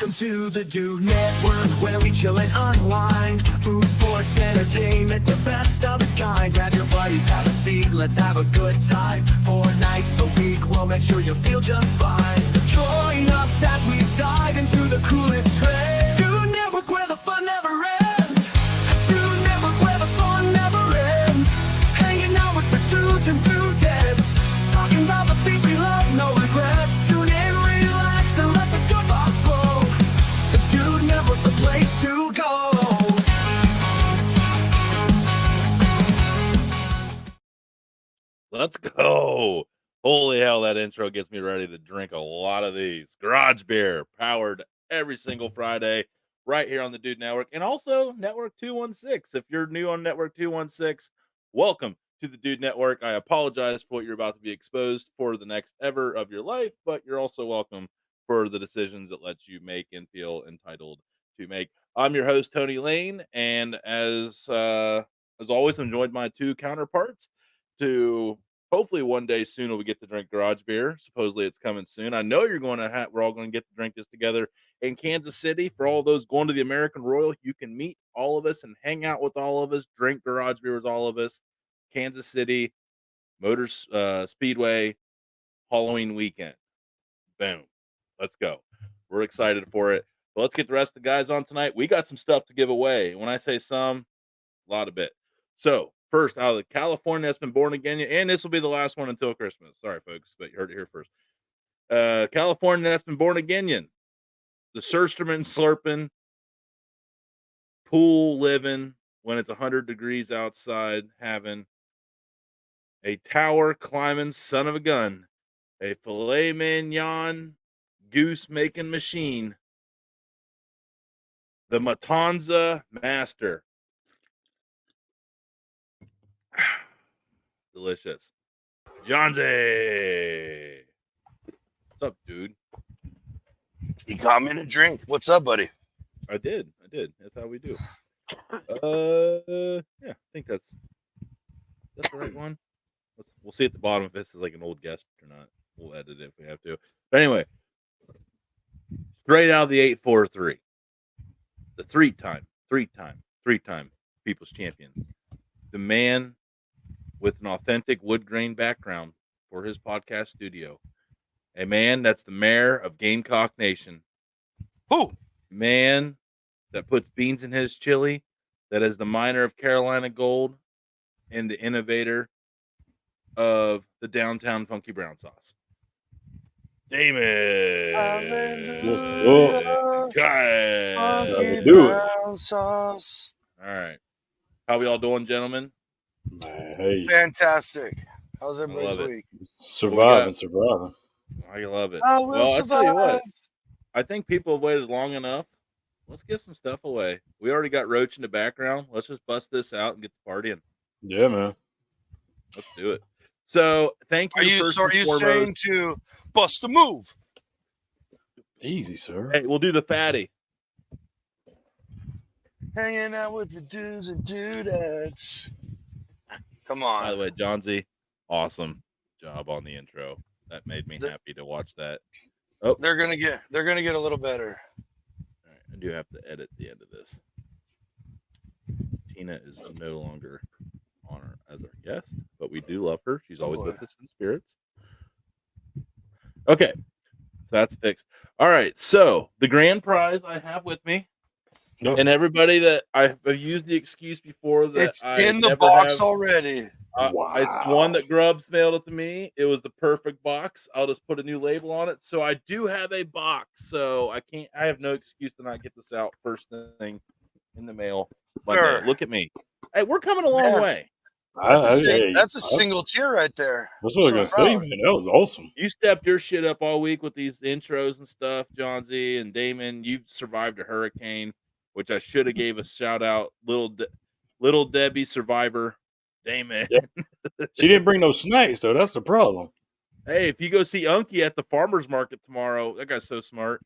Welcome to the Dude Network, where we chill and unwind. Food, sports, entertainment, the best of its kind. Grab your buddies, have a seat, let's have a good time. 4 nights a week, we'll make sure you feel just fine. Join us as we dive into the coolest trends. Dude Network, where the fun never ends. Dude Network, where the fun never ends. Hanging out with the dudes and dudettes. Talking about the things we love, no regrets. Tune in, relax, and let the good vibes flow. The Dude Network, the place to go. Let's go. Holy hell, that intro gets me ready to drink a lot of these. Garage beer, powered every single Friday right here on the Dude Network, and also Network 216. If you're new on Network 216, welcome to the Dude Network. I apologize for what you're about to be exposed for the next ever of your life, but you're also welcome for the decisions it lets you make and feel entitled to make. I'm your host, Tony Lane, and as always, I'm joined by 2 counterparts to hopefully one day soon we get to drink garage beer. Supposedly it's coming soon. I know you're going to have, we're all going to get to drink this together in Kansas City. For all those going to the American Royal, you can meet all of us and hang out with all of us, drink garage beer with all of us. Kansas City Motors Speedway Halloween weekend. Boom. Let's go. We're excited for it. But let's get the rest of the guys on tonight. We got some stuff to give away. When I say some, a lot of bit. So, first, out of California that's been born again, and this will be the last one until Christmas. Sorry, folks, but you heard it here first. California that's been born again, the Sursterman slurping, pool living when it's 100 degrees outside, having a tower climbing son of a gun, a filet mignon goose making machine, the Matanza master. Delicious. Johnzy. What's up, dude? You got me to drink. What's up, buddy? I did. That's how we do. Yeah, I think that's the right one. We'll see at the bottom if this is like an old guest or not. We'll edit it if we have to. But anyway, straight out of the 843, the three-time People's Champion, the man with an authentic wood grain background for his podcast studio. A man that's the mayor of Gamecock Nation. Who? Man that puts beans in his chili, that is the miner of Carolina Gold, and the innovator of the downtown funky brown sauce. Damon. Hallelujah. Funky brown sauce. All right. How we all doing, gentlemen? Hey. Fantastic. How's everybody's week? Surviving. I love it. I will survive. I tell you what, I think people have waited long enough. Let's get some stuff away. We already got Roach in the background. Let's just bust this out and get the party in. Yeah, man. Let's do it. So, thank you. Are you saying to bust a move? Easy, sir. Hey, we'll do the fatty. Hanging out with the dudes and dudettes. Come on. By the way, John Z, awesome job on the intro. That made me happy to watch that. Oh, they're gonna get a little better. All right, I do have to edit the end of this. Tina is no longer on her as our guest, but we do love her. She's always with us in spirits. Okay, so that's fixed. All right, so the grand prize I have with me, and everybody that I've used the excuse before that it's in the box already. Wow. It's the one that Grubbs mailed it to me. It was the perfect box. I'll just put a new label on it. So I do have a box. So I have no excuse to not get this out first thing in the mail Monday. Sure. Look at me. Hey, we're coming a long way. That's a single tier right there. That's what I was going to say, man. That was awesome. You stepped your shit up all week with these intros and stuff, John Z and Damon. You've survived a hurricane, which I should have gave a shout out. Little Debbie survivor. Damon. Yeah. She didn't bring no snacks, though. That's the problem. Hey, if you go see Unky at the farmer's market tomorrow, that guy's so smart.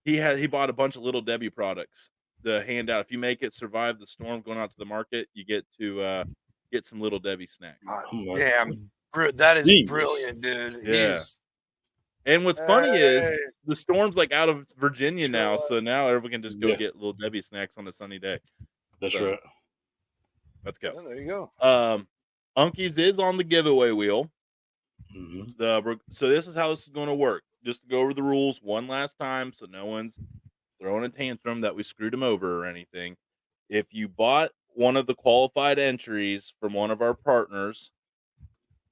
He bought a bunch of Little Debbie products to hand out. If you make it survive the storm going out to the market, you get to get some Little Debbie snacks. Damn, that is brilliant, dude. Yeah. And what's funny is Hey, the storm's like out of Virginia sure now, was. so now everyone can just go Yeah, get little Debbie snacks on a sunny day. that's So right. let's go. Yeah, there you go. Unkies is on the giveaway wheel. Hmm. So this is how this is going to work. Just to go over the rules one last time, so no one's throwing a tantrum that we screwed them over or anything. If you bought one of the qualified entries from one of our partners,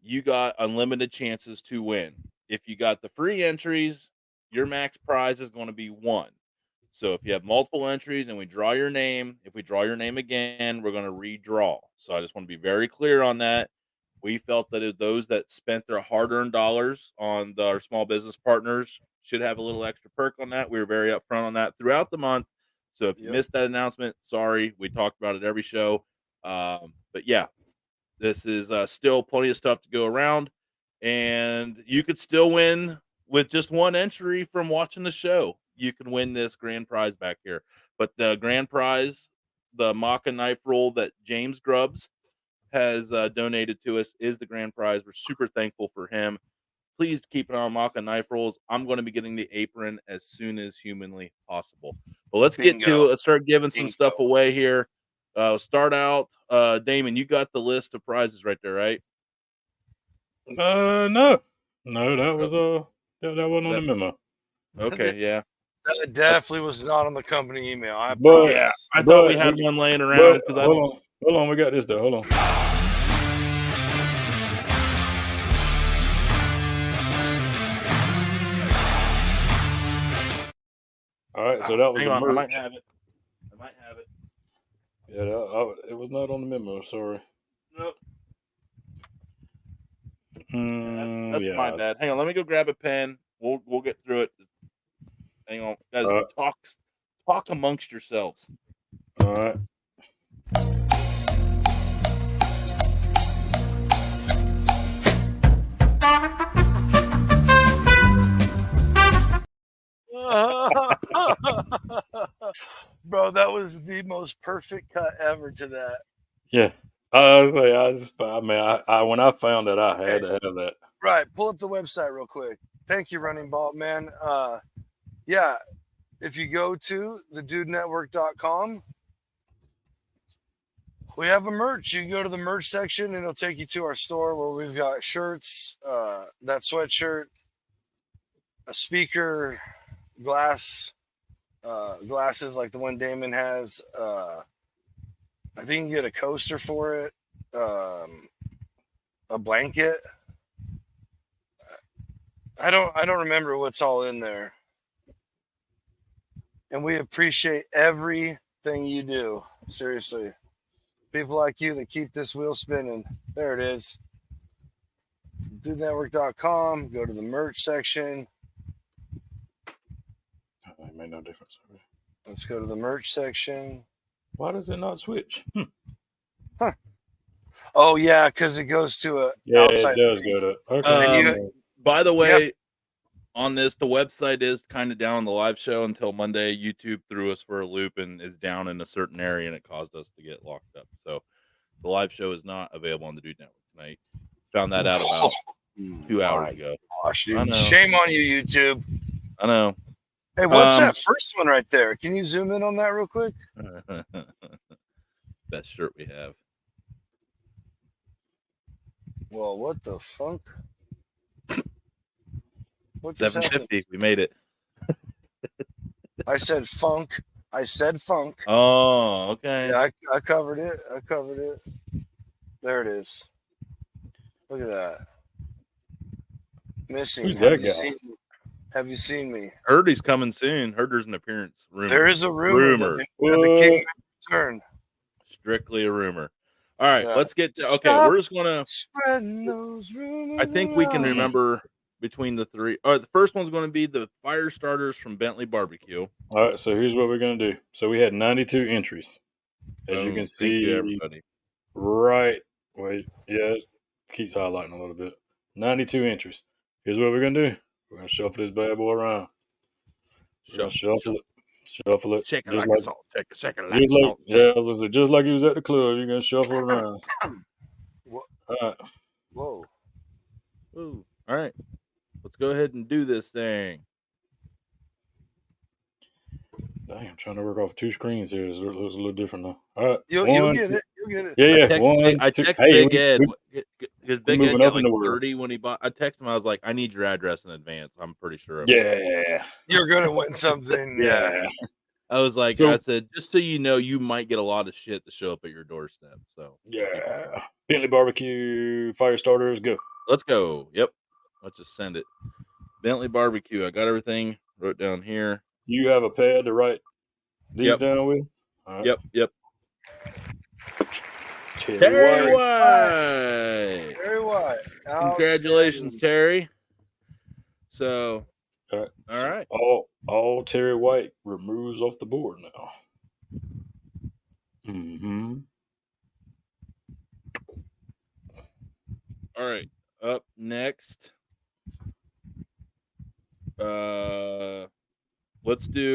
you got unlimited chances to win. If you got the free entries, your max prize is going to be one. So if you have multiple entries and we draw your name, if we draw your name again, we're going to redraw. So I just want to be very clear on that. We felt that those that spent their hard-earned dollars on our small business partners should have a little extra perk on that. We were very upfront on that throughout the month. So if you Yep. missed that announcement, sorry. We talked about it every show. But yeah, this is still plenty of stuff to go around, and you could still win with just one entry from watching the show. You can win this grand prize back here. But the grand prize, the Maca knife roll that James Grubbs has donated to us, is the grand prize. We're super thankful for him. Please keep an eye on Maca knife rolls. I'm going to be getting the apron as soon as humanly possible. But let's get to Bingo. it. Let's start giving some Bingo. stuff away here. Start out. Damon, you got the list of prizes right there, right? No, that was that wasn't on the memo. Okay, yeah. That definitely was not on the company email. I But Yeah, promise. I thought we but had one laying but around because I hold on, we got this though. Hold on. All right, so that was hang the on, I might merch. have it. Yeah, it was not on the memo. Sorry. Nope. That's my Yeah. bad. Hang on, let me go grab a pen. We'll get through it. Hang on, guys. Talk amongst yourselves. All right. Bro, that was the most perfect cut ever to that. Yeah. When I found that, I had to have that. Right, pull up the website real quick. Thank you, Running Ball, man. Yeah, if you go to thedudenetwork.com, we have a merch. You can go to the merch section and it'll take you to our store where we've got shirts, that sweatshirt, a speaker, glasses like the one Damon has. I think you can get a coaster for it, a blanket. I don't remember what's all in there. And we appreciate everything you do. Seriously. People like you that keep this wheel spinning. There it is. DudeNetwork.com. Go to the merch section. It made no difference. Let's go to the merch section. Why does it not switch? Oh yeah, because it goes to a Yeah, outside. it does go to. Okay. By the way, on this, the website is kind of down on the live show until Monday. YouTube threw us for a loop and is down in a certain area, and it caused us to get locked up. So the live show is not available on the Dude Network tonight. Found that out about 2 hours ago. Gosh, I dude. know. Shame on you, YouTube. I know. Hey, what's that first one right there? Can you zoom in on that real quick? Best shirt we have. Well, what the funk? What $750. We made it. I said funk. Oh, okay. Yeah, I covered it. There it is. Look at that. Missing. Who's that guy? Have you seen me? Heard he's coming soon. Heard there's an appearance. Rumor. There is a rumor that the king may return. Strictly a rumor. All right, let's get to, we're just gonna spreading those rumors. I think we can remember between the three. All right, the first one's going to be the fire starters from Bentley Barbecue. All right, so here's what we're gonna do. So we had 92 entries, as you can see. Thank you, everybody. Right. Wait. Yeah. It keeps highlighting a little bit. 92 entries. Here's what we're gonna do. We're gonna shuffle this bad boy around. Shuffle it. Shake it just like a salt. Shake it like a salt. Yeah, just like he was at the club. You're gonna shuffle it around. What? All right. Whoa. Ooh. All right. Let's go ahead and do this thing. Dang, I'm trying to work off 2 screens here. It looks a little different now. All right. You'll get it. You'll get it. Yeah, I 2. text Hey, Big Ed because Big Ed moving got up in like the world. 30 when he bought. I texted him. I was like, I need your address in advance. I'm pretty sure. Yeah. You're gonna win something. Yeah. I was like, So- I said, just so you know, you might get a lot of shit to show up at your doorstep. So Yeah. Bentley barbecue, fire starters, go. let's go. Yep. Let's just send it. Bentley barbecue. I got everything wrote down here. You have a pad to write these Yep. down with? All right. Yep. Terry White. White. Very White. Congratulations, Outstanding. Terry. So, All right. all right. All Terry White removes off the board now. Mm-hmm. All right. Up next.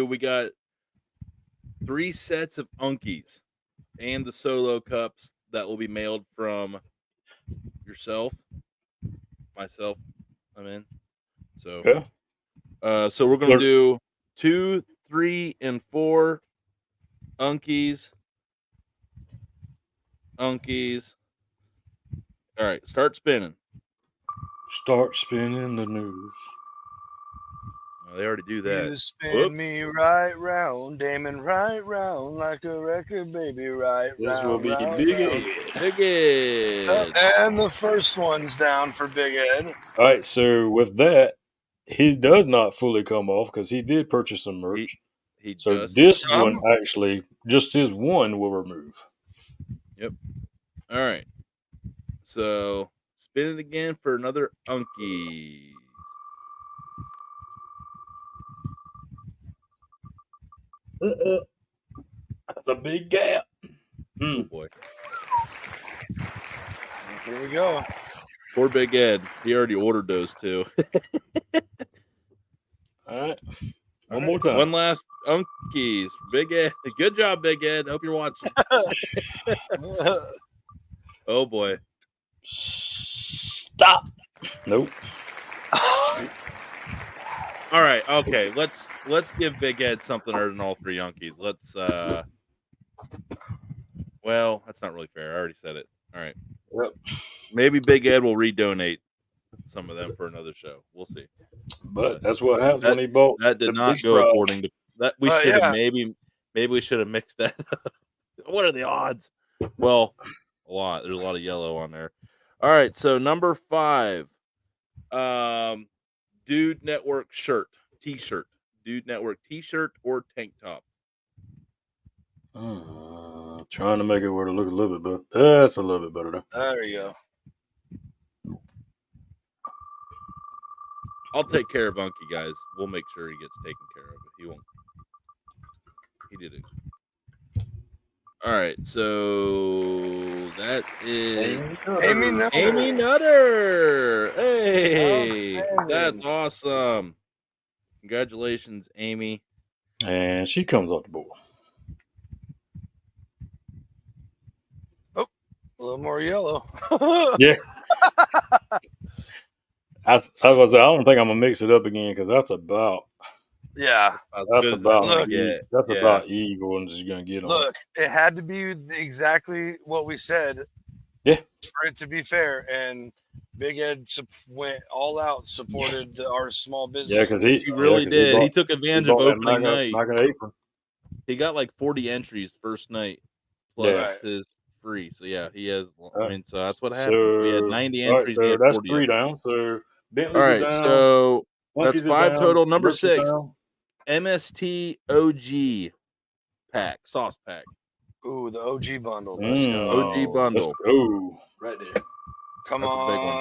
We got 3 sets of Unkies and the solo cups that will be mailed from myself. I'm in. So, Yeah. So we're gonna do 2, 3, and 4 Unkies. All right, start spinning. Start spinning the news. Oh, they already do that. You spin Whoops. me right round, Damon, right round, like a record, baby, right This round. will be round, Big round. Ed. Big Ed. And the first one's down for Big Ed. All right, so with that, he does not fully come off because he did purchase some merch. He So just this Some? one actually, just his one will remove. Yep. All right. So spin it again for another Unkie. That's a big gap. Oh boy. Here we go. Poor Big Ed. He already ordered those 2. All right. All More time. One last Unkies. Big Ed. Good job, Big Ed. Hope you're watching. Oh boy. Stop. Nope. All right. Okay. Let's give Big Ed something other than all 3 Unkies. Let's well, that's not really fair. I already said it. All right. Yep. Maybe Big Ed will redonate some of them for another show. We'll see. But that's what happens when he bought. That did the not Beast go Rod. according to that. We should have yeah. maybe we should have mixed that up. What are the odds? Well, a lot. There's a lot of yellow on there. All right, so number 5. Dude Network t-shirt. Dude Network t-shirt or tank top. Trying to make it where it looks a little bit better. That's a little bit better though. There you go. I'll take care of Unky, guys. We'll make sure he gets taken care of. He won't. He did it. All right, so that is Amy Nutter. Amy Nutter. Hey, Outstanding. that's awesome. Congratulations, Amy. And she comes off the board. A little more yellow. Yeah. I was say, I don't think I'm gonna mix it up again because that's about Yeah. that's about Look, that's about evil and just gonna get on. Look, it had to be exactly what we said. Yeah. For it to be fair, and Big Ed went all out, supported our small business. Yeah, because he really did. He took advantage of opening night. Apron. He got like 40 entries first night, plus his free. So yeah, he has. I mean, so that's what happened. So we had 90 entries. Right, so that's 40 3 down. So Bentley's all right, down. so Monkeys that's 5 down, total. Number Brooks 6, down. MST OG pack, sauce pack. Ooh, the OG bundle. Let's go. OG bundle. Let's go. Right there. Come That's a big one.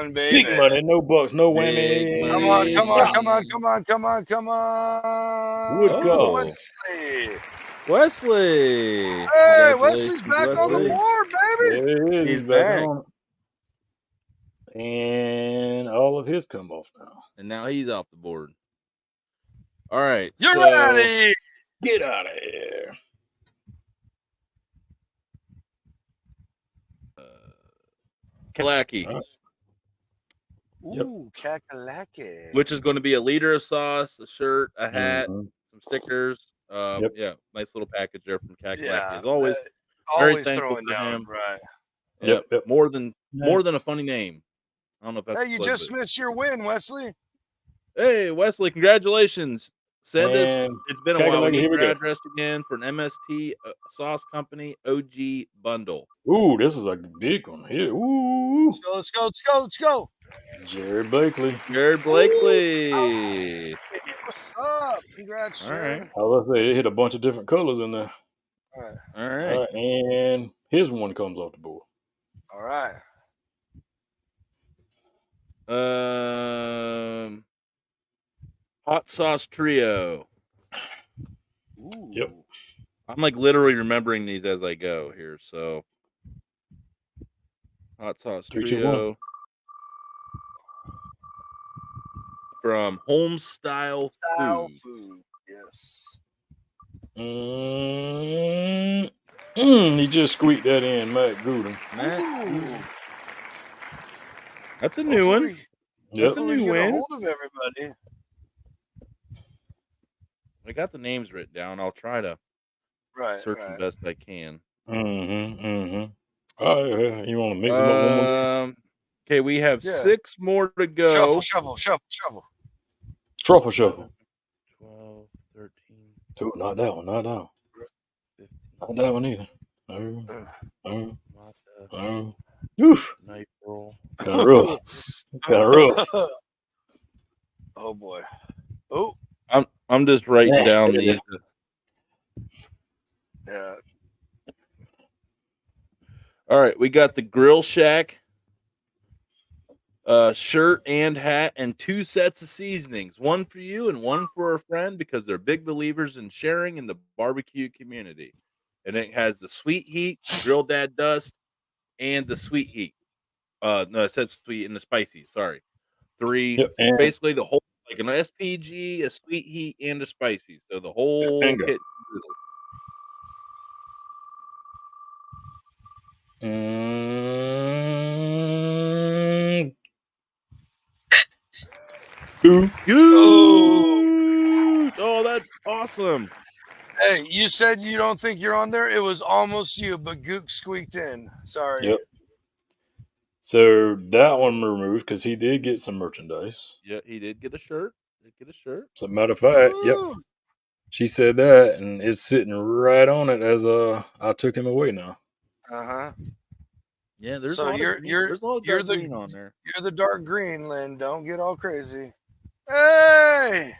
on, baby. Big money, no bucks, no Big whammy. money. Come on. Wood Oh. Wesley. Hey, Wesley's back on the board, baby. There he is. He's back back. on it. And all of his come off now. And now he's off the board. All right. You're so, ready. Get out of here. Kalaki. Yep. Ooh, kakalaki. which is going to be a liter of sauce, a shirt, a hat, Mhm. some stickers. Yep. Yeah, nice little package there from Kakalaki. Yeah, As always, very always thankful throwing for down. him. Right. Yep, Yep. more than Yeah. a funny name. I don't know if that's Hey, a you plug, just but missed your win, Wesley. hey, Wesley, congratulations! Send us. And It's been a while. We Kakalaki, need here we your go. address again for an MST Sauce Company OG bundle. Ooh, this is a big one here. Ooh, Let's go, let's go, let's go, let's go. Jared Blakely. Jared Ooh, Blakely. what's up? Congrats, All Jared. right, I was gonna say it hit a bunch of different colors in there. All right. all All right. right, and his one comes off the board. All right. Hot sauce trio. Ooh. Yep. I'm like literally remembering these as I go here. So, hot sauce 3, 2, 1. trio from Home Style Style Food. food. Yes. He just squeaked that in, Matt Gruden. Matt, Ooh. that's a new one. That's Yep. a Hopefully new we get a win. hold of everybody. I got the names written down. I'll try to Right. search right. them best I can. Oh, yeah. You want to mix them up one more? Okay, we have Yeah. 6 more to go. Shuffle, shuffle, shuffle, shuffle. Truffle shuffle. 12, 13, Oh, not that one. Not that one. 15, Not that one either. Mata, Oof. Night Roll. Kind of rough. Kind of rough. Oh boy. Oh. I'm just writing Yeah. down these. Yeah. All right, we got the Grill Shack shirt and hat and 2 sets of seasonings, one for you and one for a friend because they're big believers in sharing in the barbecue community. And it has the sweet heat, Grill Dad dust, and the sweet heat. No, it said sweet and the spicy. Sorry, 3. Yep. And, Basically, the whole like an SPG, a sweet heat, and a spicy. So the whole and go. kit. Ooh. Oh, that's awesome. Hey, you said you don't think you're on there. It was almost you, but Gook squeaked in. Sorry. Yep. So that one removed because he did get some merchandise. Yeah, he did get a shirt. As a matter of fact, yep. Ooh. She said that, and it's sitting right on it as I took him away now. Uh-huh. Yeah, there's So a lot of green. There's a lot of dark green on there. You're the dark green, Lynn. Don't get all crazy. Hey,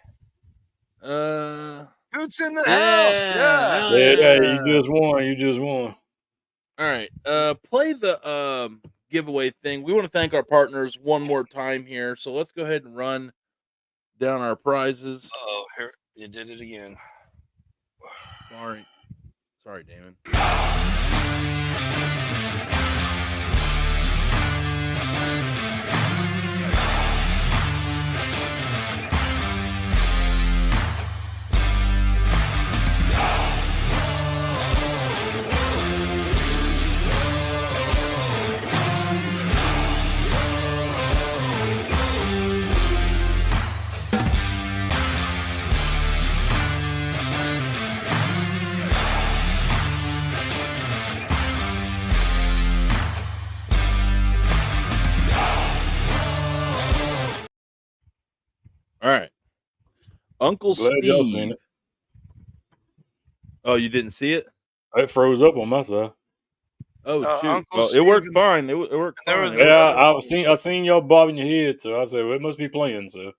Goot's in the house. Yeah. hell Yeah, you just won. You just won. All right. Play the giveaway thing. We want to thank our partners one more time here. So let's go ahead and run down our prizes. Oh, here you did it again. Sorry, Damon. All right. Uncle Glad y'all seen Steve. it. Oh, you didn't see it? It froze up on my side. Oh shoot! Uncle Well, it Steve worked and- fine. It worked there was fine. Yeah, I seen y'all bobbing your head, so I said, well, it must be playing. So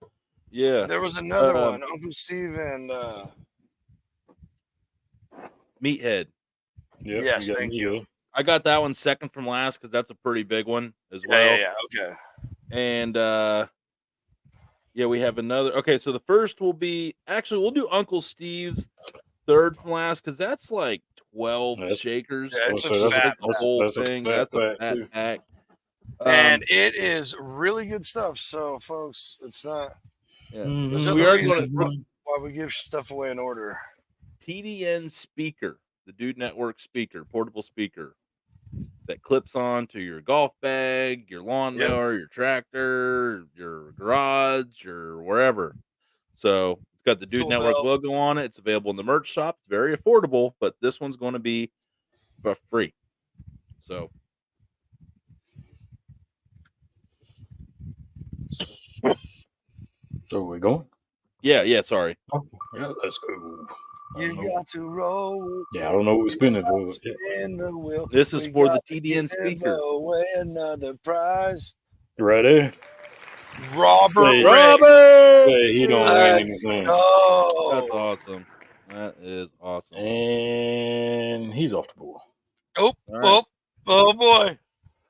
Yeah. There was another one, Uncle Steve and Meathead. yep, yes, got thank me you. there. I got that one second from last because that's a pretty big one as well. Yeah. Okay. And yeah, we have another. Okay, so the first will be actually we'll do Uncle Steve's third from last because that's like 12 That's- shakers. Yeah, it's a So fat Like the whole that's a thing. fat That's a pack, fat too. pack. And it is really good stuff. So, folks, it's not. Yeah. There's We other are reasons going why we give stuff away in order. TDN speaker, the Dude Network speaker, portable speaker. that clips on to your golf bag, your lawnmower, your tractor, your garage, or wherever. So it's got the Dude Tool Network belt. logo on it. It's available in the merch shop. It's very affordable, but this one's going to be for free. So we're going? yeah, sorry. Okay. Yeah, let's go. You got to roll. Yeah, I don't know what we're spinning for. But yeah. Spin the wheel. This is We for the got to TDN give speaker. away another prize. Right there. Robert Say- Ray. Robert! Hey, he don't win Let's anything. go. That's awesome. That is awesome. And he's off the board. Oh, All right. oh boy.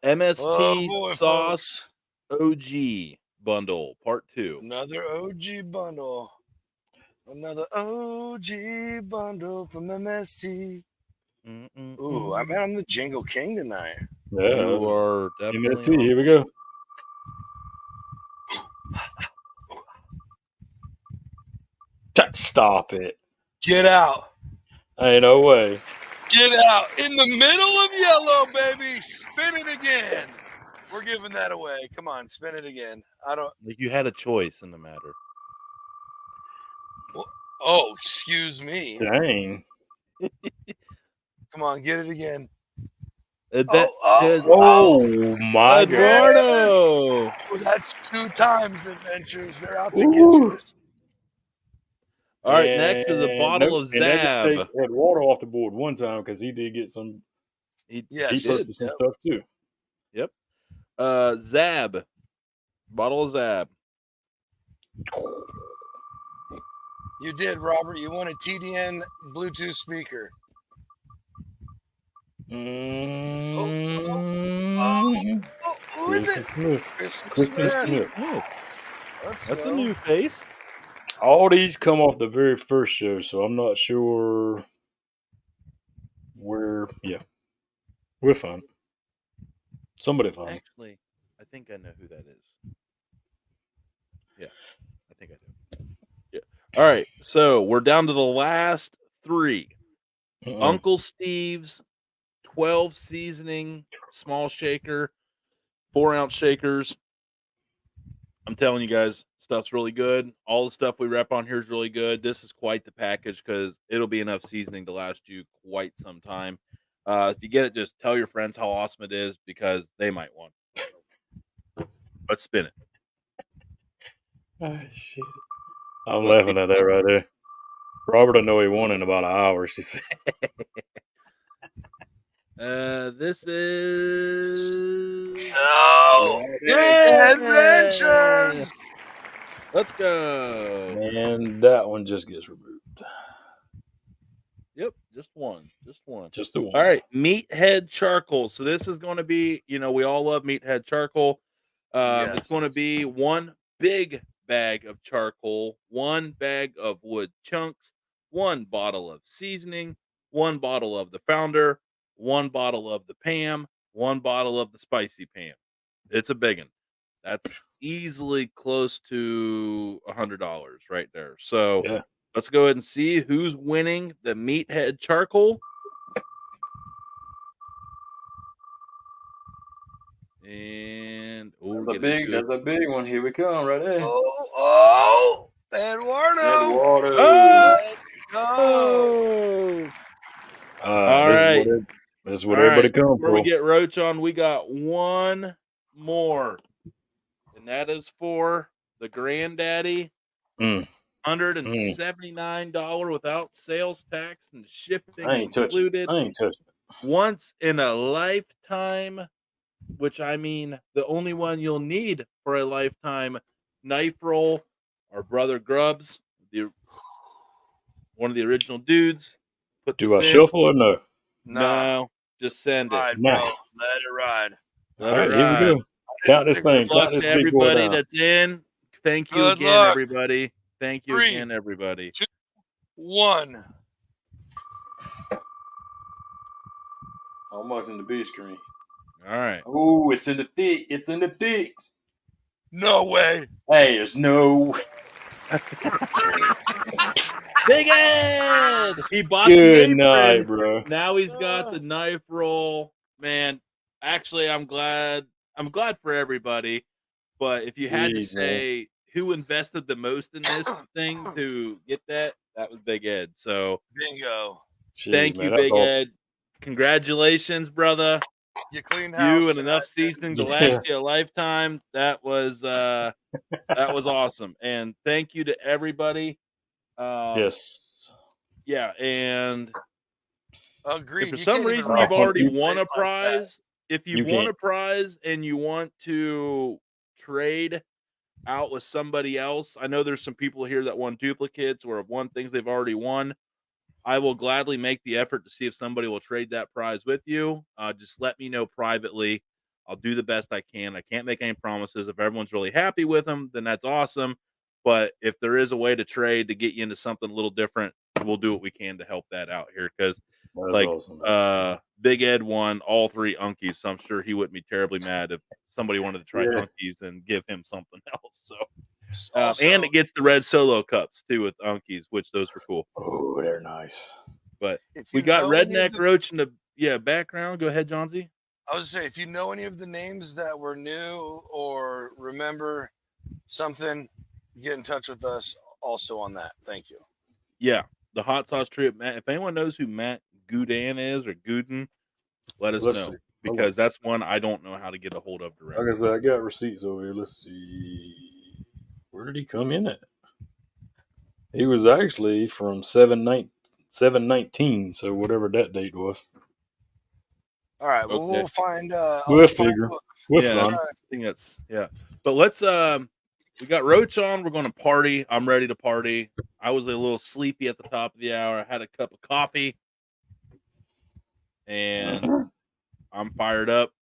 MST Oh boy, Sauce folks. OG bundle part 2. Another OG bundle. Another OG bundle from MST. Ooh, I'm the Jingle King tonight. Yeah, You are definitely MST. Here we go. Stop it. Get out. Ain't no way. Get out. In the middle of yellow, baby. Spin it again. We're giving that away. Come on, spin it again. I don't. like you had a choice in the matter. Oh, excuse me. Dang. Come on, get it again. Oh my God. Eduardo. Oh, that's 2 times adventures. They're out to get you. All right, next is a bottle of And they just Zab. had water off the board one time because he did get some. He He did. purchased some stuff too. Yep. Zab. Bottle of Zab. You did, Robert. You won a TDN Bluetooth speaker. Who is it? Kristen Smith. Let's That's go. a new face. All these come off the very first show, so I'm not sure where. Yeah, we're fine. Somebody fine. Actually, I think I know who that is. Yeah, I think I do. Yeah. All right, so we're down to the last 3. Uncle Steve's 12 seasoning small shaker, 4-ounce shakers. I'm telling you guys, stuff's really good. All the stuff we rep on here is really good. This is quite the package because it'll be enough seasoning to last you quite some time. If you get it, just tell your friends how awesome it is because they might want it. Let's spin it. Oh, shit. I'm laughing at that right there. Robert, I know he won in about an hour, she said. This is Adventures. Let's go. And that one just gets removed. Yep, just one. Just the one. All right, Meathead Charcoal. So this is going to be, we all love Meathead Charcoal. It's going to be 1 big bag of charcoal, 1 bag of wood chunks, 1 bottle of seasoning, 1 bottle of the Founder, 1 bottle of the Pam, 1 bottle of the Spicy Pam. It's a big one. That's easily close to $100 right there. So Yeah. let's go ahead and see who's winning the Meathead Charcoal. And that's a big one. Here we come, right there. Eduardo. Let's go. All right. That's what everybody comes Before for. we get Roach on, we got 1 more. And that is for the Granddaddy. $179 without sales tax and shipping included. I ain't touching it. Once in a lifetime, which I mean the only one you'll need for a lifetime knife roll. Our brother Grubbs, one of the original dudes. Do I shuffle or no? No, just send it. Bro. Let it ride. Let All it right, here we ride. go. Count this thing. Good luck to everybody that's in. Thank you Good again, luck. everybody. Thank you 3, again, everybody. 2, 1. Almost in the B screen. All right. Oh, it's in the thick. It's in the thick. No way. Hey, there's no. Big Ed! He bought Good the apron. night, bro. Now he's got the knife roll. man, actually, I'm glad for everybody. But if you had to Jeez, man. say who invested the most in this thing to get that was Big Ed. So Bingo. thank Jeez, you, man, that's Big awesome. Ed. Congratulations, brother. You cleaned house. You and and enough I seasoning to Yeah. last you a lifetime. That was awesome. And thank you to everybody. Yes. Yeah, and Agreed. if for You some can't even reason write you've already something won a nice like that. prize, if you've You won can't. a prize and you want to trade out with somebody else, I know there's some people here that won duplicates or have won things they've already won. I will gladly make the effort to see if somebody will trade that prize with you. Just let me know privately. I'll do the best I can. I can't make any promises. If everyone's really happy with them, then that's awesome. But if there is a way to trade to get you into something a little different, we'll do what we can to help that out here. Because That's like awesome, man. Big Ed won all 3 Unkies, so I'm sure he wouldn't be terribly mad if somebody wanted to try Yeah. Unkies and give him something else. So Also, and it gets the red solo cups too with Unkies, which those were cool. Oh, they're nice. But if we you got know any of Redneck the, Roach in the background. Go ahead, Johnsy. I was say, if you know any of the names that were new or remember something, get in touch with us also on that. Thank you. Yeah, the hot sauce trip. Matt, if anyone knows who Matt Goudan is or Gooden, let us Let's know see. because that's one I don't know how to get a hold of Like directly. I said, I got receipts over here. Let's see. Where did he come in at? He was actually from 719, so whatever that date was. All right. Well, Okay. we'll find. We'll figure. We'll Yeah, find. I think that's But let's we got Roach on. We're going to party. I'm ready to party. I was a little sleepy at the top of the hour. I had a cup of coffee, and I'm fired up.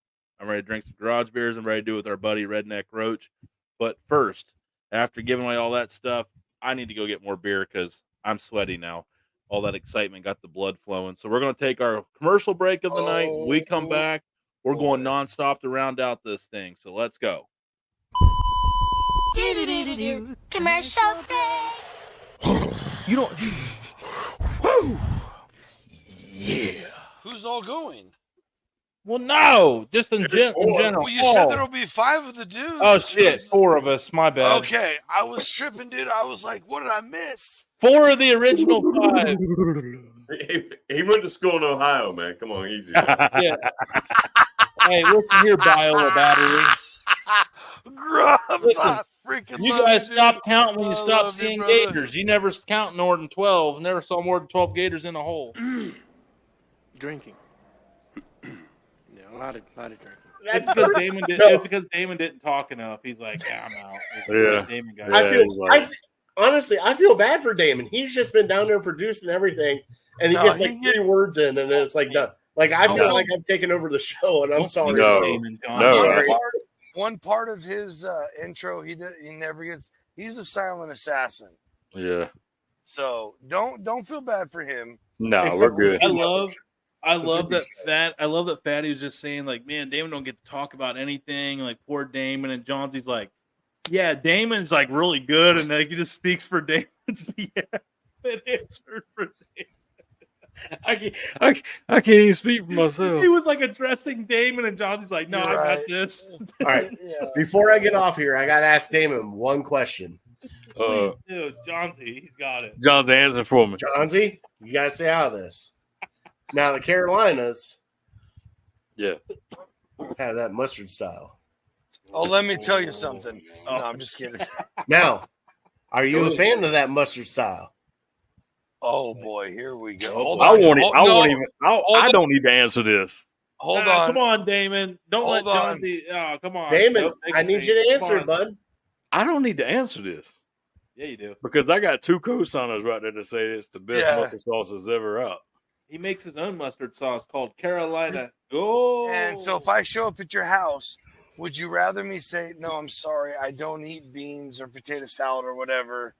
I'm ready to drink some garage beers. I'm ready to do it with our buddy Redneck Roach. But first, after giving away all that stuff, I need to go get more beer because I'm sweaty now. All that excitement got the blood flowing. So we're going to take our commercial break of the night. When we come back, we're going nonstop to round out this thing. So let's go. Commercial break. You don't. Woo! Yeah. Who's all going? Well, no, just in general. Well, you said there'll be 5 of the dudes. Oh shit, 4 of us. My bad. Okay, I was tripping, dude. I was like, what did I miss? 4 of the original 5. He went to school in Ohio, man. Come on, easy. Yeah. Hey, listen here, Biola Battery. Grubs, Listen, I freaking You love guys you, stop dude. counting when you I stop love you, seeing brother. gators. You never count more than 12. Never saw more than 12 gators in a hole. Drinking. Yeah, a lot of drinking. It's because Damon did. It's because Damon didn't talk enough. He's like, yeah, I'm out. Yeah. Damon got Yeah, it. he's like- Honestly, I feel bad for Damon. He's just been down there producing everything, and he gets like 3 words in, and then it's like done. Like I feel like I'm taking over the show, and I'm sorry. No. Damon, John. No. One Sorry. one part of his intro, he never gets. He's a silent assassin. Yeah. So don't feel bad for him. No, Except we're for good. I love that Fatty was just saying, like, man, Damon don't get to talk about anything. Like, poor Damon. And Johnson's like, yeah, Damon's like really good, and like he just speaks for Damon. Yeah, that answer for Damon. I can't even speak for myself. He was like addressing Damon, and Johnson's like, no, You're I got right. this. All right, Yeah. before I get off here, I got to ask Damon one question. Please do, Johnsy, he's got it. John's answering for me. Johnsy, you got to stay out of this. Now the Carolinas, Yeah. have that mustard style. Oh, let me tell you something. No, I'm just kidding. Now, are you a fan of that mustard style? Oh boy, here we go. Oh, Hold boy. on. I don't need to answer this. Hold Nah, on. Come on, Damon. Don't Hold let on. Johnsy. Oh, come on. Damon, Don't make I it need me. you to Come answer, on. bud. I don't need to answer this Yeah, you do. because I got 2 co-signers right there to say it's the best Yeah. mustard sauce that's ever out. He makes his own mustard sauce called Carolina. Oh, And so if I show up at your house, would you rather me say, no, I'm sorry, I don't eat beans or potato salad or whatever?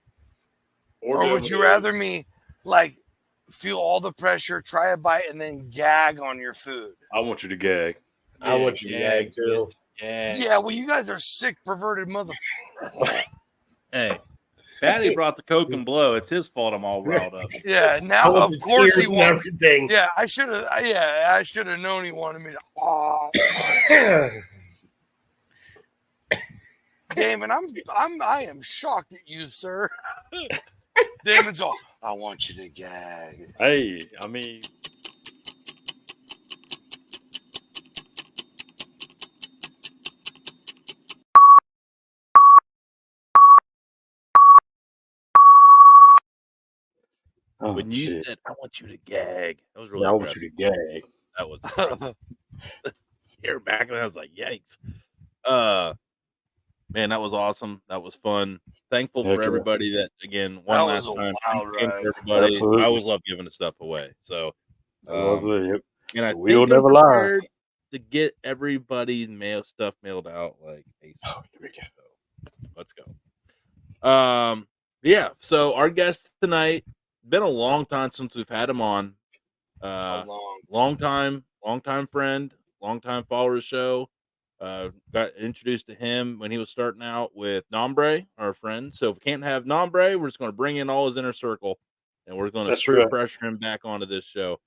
Or would you rather me like feel all the pressure, try a bite, and then gag on your food? I want you to gag. I want you to gag too. Yeah. Yeah, well, you guys are sick, perverted motherfuckers. Hey, Patty brought the Coke and blow. It's his fault I'm all riled up. Yeah, now All of the course he tears and wants. everything. Yeah, I should have known he wanted me to. Damon, I am shocked at you, sir. Damon's all, I want you to gag. Hey, I mean, oh, When you shit. said, I want you to gag, that was really Yeah, I want you aggressive. to gag. That was aggressive. You're back, and I was like, yikes. Man, that was awesome. That was fun. Thankful Heck for yeah. everybody that, again, That one was last a time. wild Thanks again ride. for everybody. Absolutely. I always love giving the stuff away. So, That's what I say. Yep. and I The wheel think I'm never prepared lies. to get everybody's stuff mailed out like ASAP. Oh, here we go. So, let's go. Yeah. So our guest tonight, been a long time since we've had him on. Long time friend, long time follower of the show. Got introduced to him when he was starting out with Nombre, our friend. So if we can't have Nombre, we're just going to bring in all his inner circle, and we're going to That's peer right. pressure him back onto this show.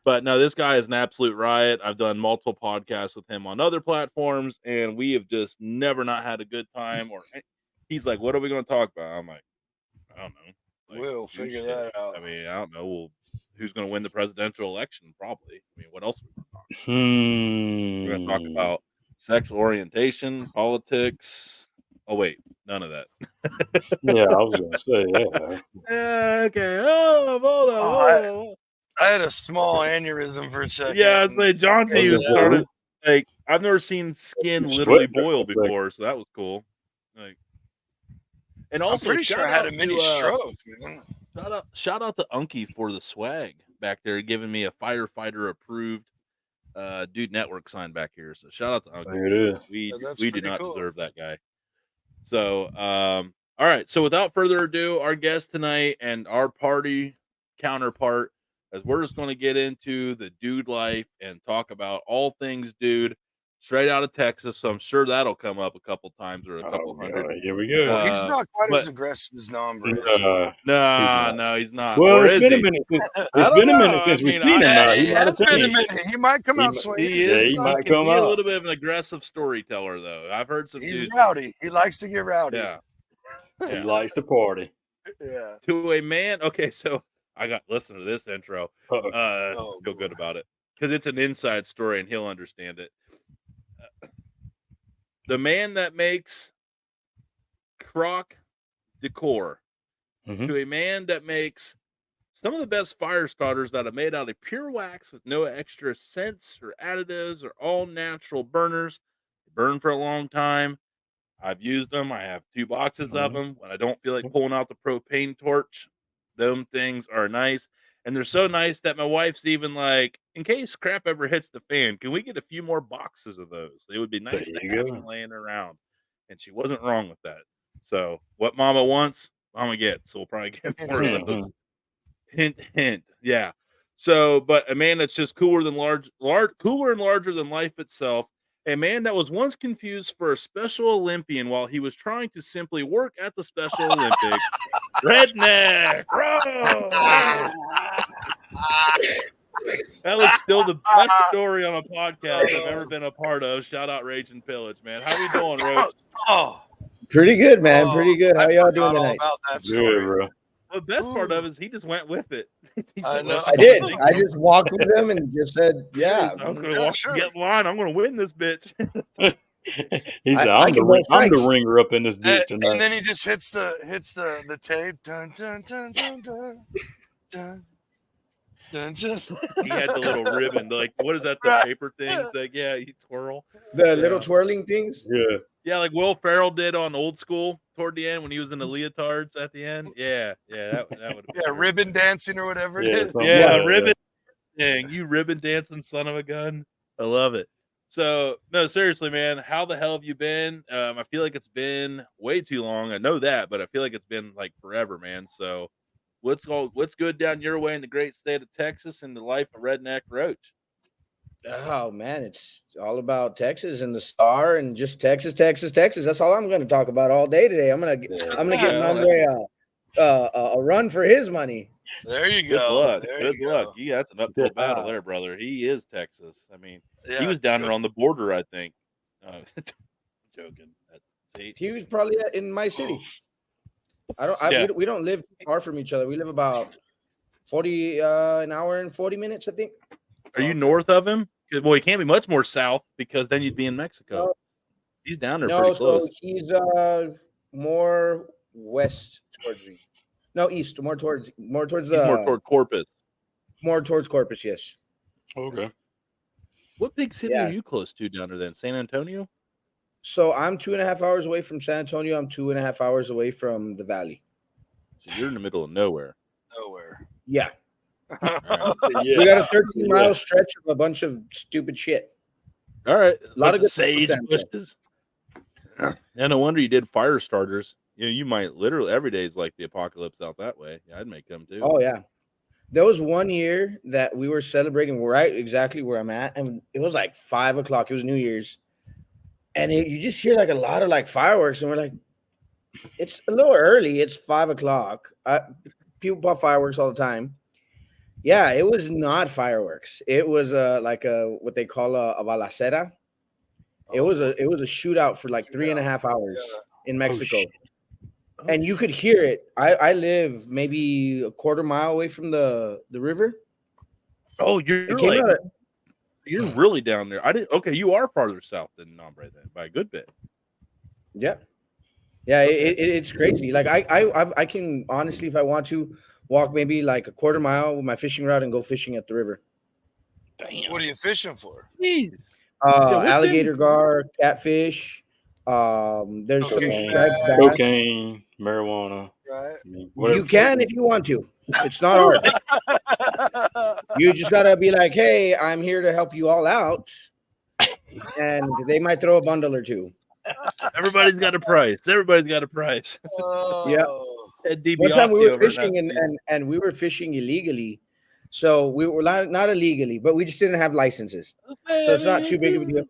But no, this guy is an absolute riot. I've done multiple podcasts with him on other platforms, and we have just never not had a good time. Or he's like, "What are we going to talk about?" I'm like, "I don't know. Like, We'll new figure shit. that out. I mean, I don't know. Well, who's going to win the presidential election? Probably. I mean, what else are we going to talk about? We're going to talk about sexual orientation, politics. Oh wait, none of that. Yeah, I was gonna say, yeah. Okay. Oh, hold on. I had a small aneurysm for a second. Yeah, I'd say John I was C. gonna say, started like I've never seen skin Sweat literally there for a boil second. before, so that was cool. Like, and also I'm pretty sure I had a mini stroke. Man. Shout out to Unky for the swag back there, giving me a firefighter approved Dude Network sign back here. So shout out to Unky. There it is. We That's do pretty not cool. deserve that guy. So all right. So without further ado, our guest tonight and our party counterpart, as we're just going to get into the dude life and talk about all things dude, straight out of Texas. So I'm sure that'll come up a couple times or a couple hundred. God, here we go. Well, he's not quite but- as aggressive as Nombre. No, he's not. Well, Or it's is been he? a minute since I it's don't been a minute know. since I we've mean, seen him. Now he It might has have been a changed. minute. He might come out He swinging. is. he might can come be a out. little bit of an aggressive storyteller, though. I've heard some He's dudes. rowdy. He likes to get rowdy. Yeah. He likes to party. Yeah. To a man. Okay, so I got listen to this intro. Uh-oh. Feel good about it because it's an inside story and he'll understand it. The man that makes crock decor to a man that makes some of the best fire starters that are made out of pure wax with no extra scents or additives or all natural burners. They burn for a long time. I've used them. I have 2 boxes of them. When I don't feel like pulling out the propane torch, them things are nice. And they're so nice that my wife's even like, in case crap ever hits the fan, can we get a few more boxes of those? It would be nice There to you have go. them laying around. And she wasn't wrong with that. So what mama wants, mama gets. So we'll probably get more of those. Hint, hint. Yeah. So, but a man that's just cooler and larger than life itself. A man that was once confused for a Special Olympian while he was trying to simply work at the Special Olympics. Redneck Roach. That was still the best story on a podcast I've ever been a part of. Shout out Rage and Pillage, man. How we doing, Roach? Oh, pretty good, man. Pretty good. How y'all doing forgot all tonight? about that Good, story. bro. The best part of it is he just went with it. He I said, know. I did. I just walked with them and just said, "Yeah." I was going to Yeah, walk, sure. get in line. I'm going to win this bitch. He said, I "I'm can the both strikes. ringer up in this bitch And tonight." then he just hits the tape. Dun dun dun dun dun dun dun. Just He had the little ribbon. Like, what is that? The paper thing? Like, yeah, you twirl. The little twirling things. Yeah. Yeah, like Will Ferrell did on Old School toward the end when he was in the leotards at the end. Yeah, that would. yeah, ribbon dancing or whatever it Yeah, is. something Yeah, like that, ribbon. Dang, you ribbon dancing son of a gun. I love it. So no, seriously, man, how the hell have you been? I feel like it's been way too long. I know that, but I feel like it's been like forever, man. So what's good down your way in the great state of Texas and the life of Redneck Roach? Oh man, it's all about Texas and the star and just Texas, Texas, Texas. That's all I'm going to talk about all day today. I'm gonna give Andre a run for his money. There you Good go. luck. There Good you luck. go. Yeah, that's an uphill battle there, brother. He is Texas. I mean, he Yeah, was down good. there on the border, I think. Joking. See? He was probably in my city. Yeah. We don't live far from each other. We live about 40 an hour and 40 minutes, I think. Are you north of him? Well, he can't be much more south because then you'd be in Mexico. No. He's down there No, pretty so close. he's more west towards me. No, east, more towards He's more toward Corpus. More towards Corpus, yes. Okay. What big city Yeah. are you close to down there then? San Antonio? So I'm 2.5 hours away from San Antonio. I'm 2.5 hours away from the valley. So you're in the middle of nowhere. Nowhere. Yeah. Right. We got a 13-mile stretch of a bunch of stupid shit. All right. A lot of good sage bushes. Yeah, no wonder you did fire starters. You know, you might literally every day is like the apocalypse out that way. Yeah, I'd make them too. Oh yeah. There was one year that we were celebrating right exactly where I'm at, and it was like 5 o'clock. It was New Year's, and you just hear like a lot of like fireworks, and we're like, it's a little early. It's 5 o'clock. People pop fireworks all the time. Yeah, it was not fireworks. It was like what they call a balacera. It was a shootout for like 3.5 hours in Mexico. And you could hear it. I live maybe a quarter mile away from the river. Oh, you're like you're really down there. I didn't. Okay, you are farther south than Nombre then by a good bit. Yeah, yeah. It's crazy. Like I can honestly, if I want to, walk maybe like a quarter mile with my fishing rod and go fishing at the river. Damn. What are you fishing for? Jeez. Alligator gar, catfish. There's some striped bass. Cocaine, marijuana. Right. You can if you want to. It's not hard. You just gotta be like, hey, I'm here to help you all out, and they might throw a bundle or two. Everybody's got a price. Everybody's got a price. Yeah. One time we were fishing and we were fishing illegally. So we were not illegally, but we just didn't have licenses. So it's not too big of a deal.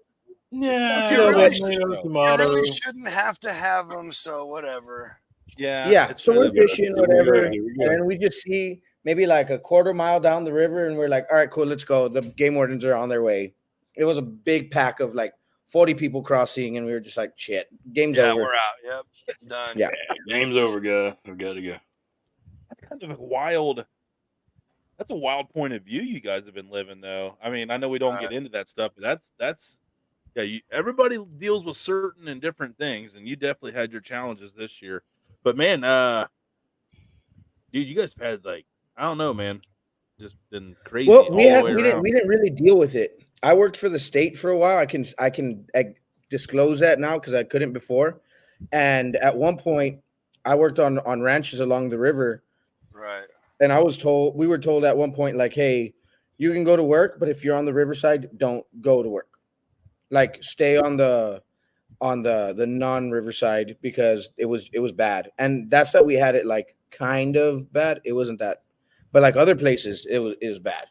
Yeah, you really shouldn't have to have them. So whatever. Yeah. So we're fishing, whatever, and we just see maybe like a quarter mile down the river, and we're like, all right, cool, let's go. The game wardens are on their way. It was a big pack of like 40 people crossing, and we were just like, shit, game's over. We're out. Yep, done. Yeah, game's over, guys. We've got to go. That's kind of a wild. That's a wild point of view you guys have been living, though. I mean, I know we don't get into that stuff, but that's yeah. Everybody deals with certain and different things, and you definitely had your challenges this year. But man, dude, you guys have had like I don't know, man, just been crazy. Well, we didn't really deal with it. I worked for the state for a while. I can disclose that now because I couldn't before. And at one point, I worked on ranches along the river. Right. And we were told at one point, like, hey, you can go to work, but if you're on the riverside, don't go to work. Like, stay on the non-riverside because it was bad. And that's that we had it like kind of bad. It wasn't that, but like other places, it was bad.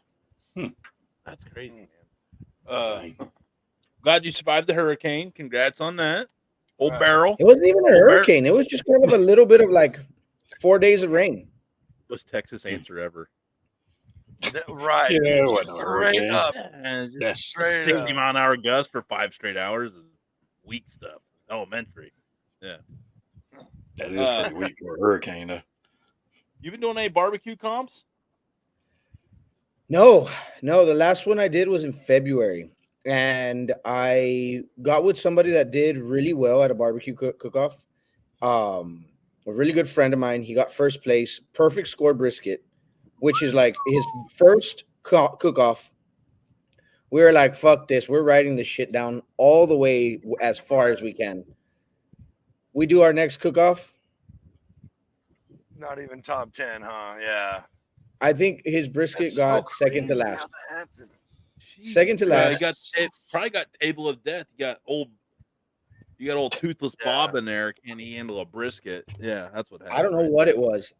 That's crazy, man. Glad you survived the hurricane. Congrats on that. Old barrel. It wasn't even a hurricane. It was just kind of a little bit of like 4 days of rain. Most Texas answer ever. Right. Yeah, straight up. Yeah, 60 mile an hour gust for 5 straight hours is weak stuff. Elementary. Yeah. That is pretty weak for a hurricane, though. You been doing any barbecue comps? No. The last one I did was in February. And I got with somebody that did really well at a barbecue cook-off. A really good friend of mine. He got first place, perfect score brisket, which is like his first cook-off. We were like, fuck this. We're writing this shit down all the way as far as we can. We do our next cook-off. Not even top 10, huh? Yeah. I think his brisket got second to last. Second to last. Probably got table of death. You got old toothless Bob in there. Can he handle a brisket? Yeah, that's what happened. I don't know what it was.